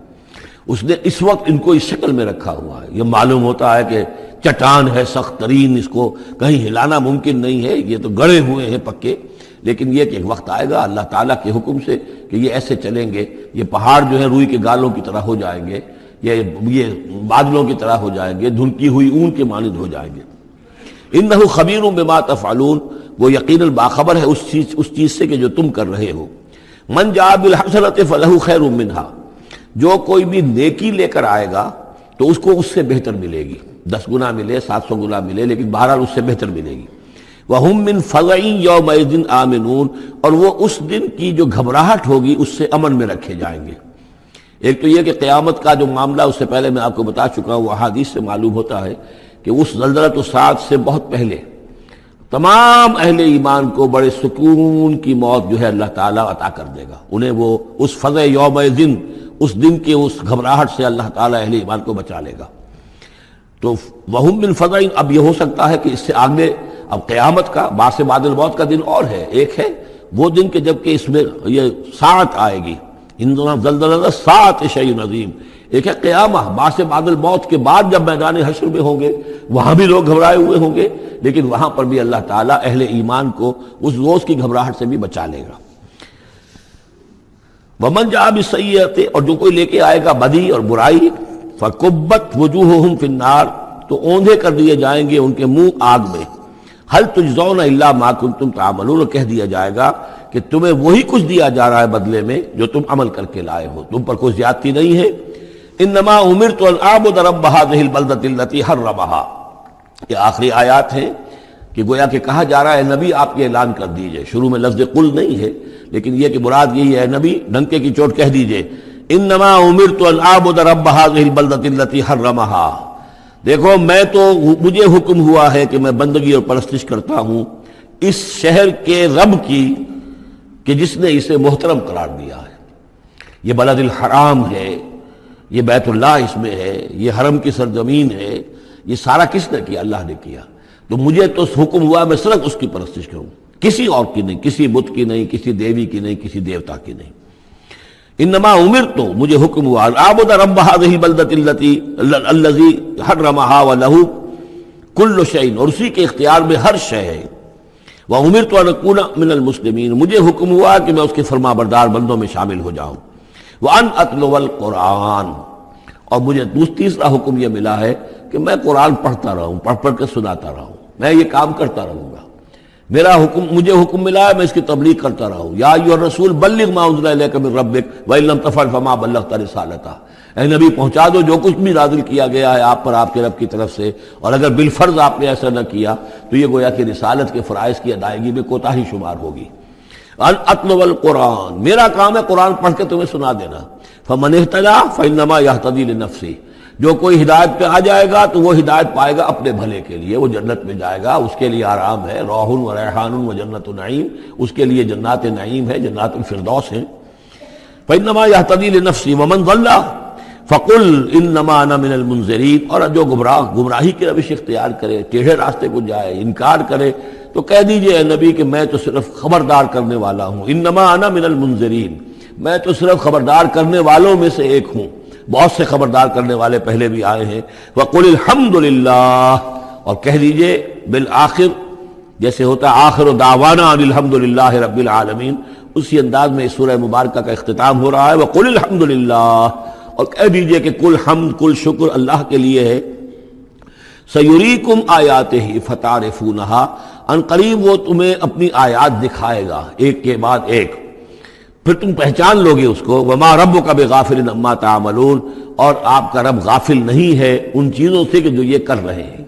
اس نے اس وقت ان کو اس شکل میں رکھا ہوا ہے۔ یہ معلوم ہوتا ہے کہ چٹان ہے سخت ترین، اس کو کہیں ہلانا ممکن نہیں ہے، یہ تو گڑے ہوئے ہیں پکے، لیکن یہ کہ ایک وقت آئے گا اللہ تعالیٰ کے حکم سے کہ یہ ایسے چلیں گے، یہ پہاڑ جو ہے روئی کے گالوں کی طرح ہو جائیں گے، یہ بادلوں کی طرح ہو جائیں گے، دھنکی ہوئی اون کے مانند ہو جائیں گے۔ انہ خبیر بما تفعلون، وہ یقیناً باخبر ہے اس چیز سے کہ جو تم کر رہے ہو۔ من جاء بالحسنۃ فلہ خیر منہا، جو کوئی بھی نیکی لے کر آئے گا تو اس کو اس سے بہتر ملے گی، 10 گنا ملے، 700 گنا ملے، لیکن بہرحال اس سے بہتر ملے گی۔ وَهُم مِّن فَزَعٍ يَوْمَئِذٍ آمِنُونَ، اور وہ اس دن کی جو گھبراہٹ ہوگی اس سے امن میں رکھے جائیں گے۔ ایک تو یہ کہ قیامت کا جو معاملہ، اس سے پہلے میں آپ کو بتا چکا ہوں، وہ احادیث سے معلوم ہوتا ہے کہ اس زلزلۃ الصاعق سے بہت پہلے تمام اہل ایمان کو بڑے سکون کی موت جو ہے اللہ تعالیٰ عطا کر دے گا، انہیں وہ اس فزع یومئذ، اس دن کے اس گھبراہٹ سے اللہ تعالیٰ اہل ایمان کو بچا لے گا۔ تو وَهُم مِّن فَزَعٍ، اب یہ ہو سکتا ہے کہ اس سے آگے اب قیامت کا بعث بعد الموت کا دن اور ہے، ایک ہے وہ دن کہ جب کہ اس میں یہ ساعت آئے گی، اِنَّ زَلْزَلَةَ السَّاعَةِ شَیْءٌ عَظِیمٌ، ایک ہے قیامہ، بعث بعد الموت کے بعد جب میدان حشر میں ہوں گے وہاں بھی لوگ گھبرائے ہوئے ہوں گے، لیکن وہاں پر بھی اللہ تعالیٰ اہل ایمان کو اس روز کی گھبراہٹ سے بھی بچا لے گا۔ وَمَنْ جَاءَ بِالسَّیِّئَةِ، اور جو کوئی لے کے آئے گا بدی اور برائی، فَكُبَّتْ وُجُوهُهُمْ فِي النَّارِ، تو اوندھے کر دیے جائیں گے ان کے منہ آگ میں۔ هَلْ تُجْزَوْنَ إِلَّا مَا كُنتُمْ تَعْمَلُونَ، کہہ دیا جائے گا کہ تمہیں وہی کچھ دیا جا رہا ہے بدلے میں جو تم عمل کر کے لائے ہو، تم پر کوئی زیادتی نہیں ہے۔ انما امرت ان اعبد رب هذه البلدة التي حرمها، یہ آخری آیات ہیں کہ گویا کہ کہا جا رہا ہے نبی آپ یہ اعلان کر دیجئے، شروع میں لفظ قل نہیں ہے لیکن یہ کہ مراد یہی ہے نبی ڈنکے کی چوٹ کہہ دیجئے، انما امرت ان اعبد رب هذه البلدة التي حرمها، دیکھو میں تو مجھے حکم ہوا ہے کہ میں بندگی اور پرستش کرتا ہوں اس شہر کے رب کی کہ جس نے اسے محترم قرار دیا ہے۔ یہ بلد الحرام ہے، یہ بیت اللہ اس میں ہے، یہ حرم کی سرزمین ہے، یہ سارا کس نے کیا؟ اللہ نے کیا۔ تو مجھے تو حکم ہوا میں صرف اس کی پرستش کروں، کسی اور کی نہیں، کسی بت کی نہیں، کسی دیوی کی نہیں، کسی دیوتا کی نہیں۔ انما امرت، مجھے حکم ہوا اعبد رب هذه البلدة الذي حرمها وله كل شيء، اور اسی کے اختیار میں ہر شے ہے۔ وامرت ان اكون من المسلمین، مجھے حکم ہوا کہ میں اس کے فرما بردار بندوں میں شامل ہو جاؤں۔ وان اتلو القرآن، اور مجھے تیسرا حکم یہ ملا ہے کہ میں قرآن پڑھتا رہوں، پڑھ پڑھ کے سناتا رہوں، میں یہ کام کرتا رہوں گا۔ میرا حکم، مجھے حکم ملا ہے میں اس کی تبلیغ کرتا رہوں۔ یا ایھا الرسول بلغ ما انزل الیک من ربک وان لم تفعل فما بلغت رسالتہ، اے نبی پہنچا دو جو کچھ بھی نازل کیا گیا ہے آپ پر آپ کے رب کی طرف سے، اور اگر بالفرض آپ نے ایسا نہ کیا تو یہ گویا کہ رسالت کے فرائض کی ادائیگی میں کوتاہی شمار ہوگی۔ ان اتلو القرآن، میرا کام ہے قرآن پڑھ کے تمہیں سنا دینا۔ فمن اہتدی فانما یہتدی لنفسہ، جو کوئی ہدایت پہ آ جائے گا تو وہ ہدایت پائے گا اپنے بھلے کے لیے، وہ جنت میں جائے گا، اس کے لیے آرام ہے، روح و ریحان و جنت نعیم، اس کے لیے جنات نعیم ہے، جنات الفردوس ہیں۔ فانما یہتدی لنفسہ ومن ضل فقل انما انا من المنذرین، اور جو گمراہی کی روش اختیار کرے، ٹیڑھے راستے کو جائے، انکار کرے، تو کہہ دیجئے اے نبی کہ میں تو صرف خبردار کرنے والا ہوں، انما انا من المنذرین، میں تو صرف خبردار کرنے والوں میں سے ایک ہوں، بہت سے خبردار کرنے والے پہلے بھی آئے ہیں۔ وقل الحمد للہ، اور کہہ دیجئے بالآخر، جیسے ہوتا ہے آخر دعوانا ان الحمد للہ رب العالمین، اسی انداز میں اس سورہ مبارکہ کا اختتام ہو رہا ہے۔ وقل الحمد للہ، اور کہہ دیجئے کہ کل حمد کل شکر اللہ کے لیے ہے۔ سیریکم آیاتہ فتعرفونہا، ان قریب وہ تمہیں اپنی آیات دکھائے گا ایک کے بعد ایک، پھر تم پہچان لوگے اس کو۔ وما ربک بغافل عما تعملون، اور آپ کا رب غافل نہیں ہے ان چیزوں سے کہ جو یہ کر رہے ہیں۔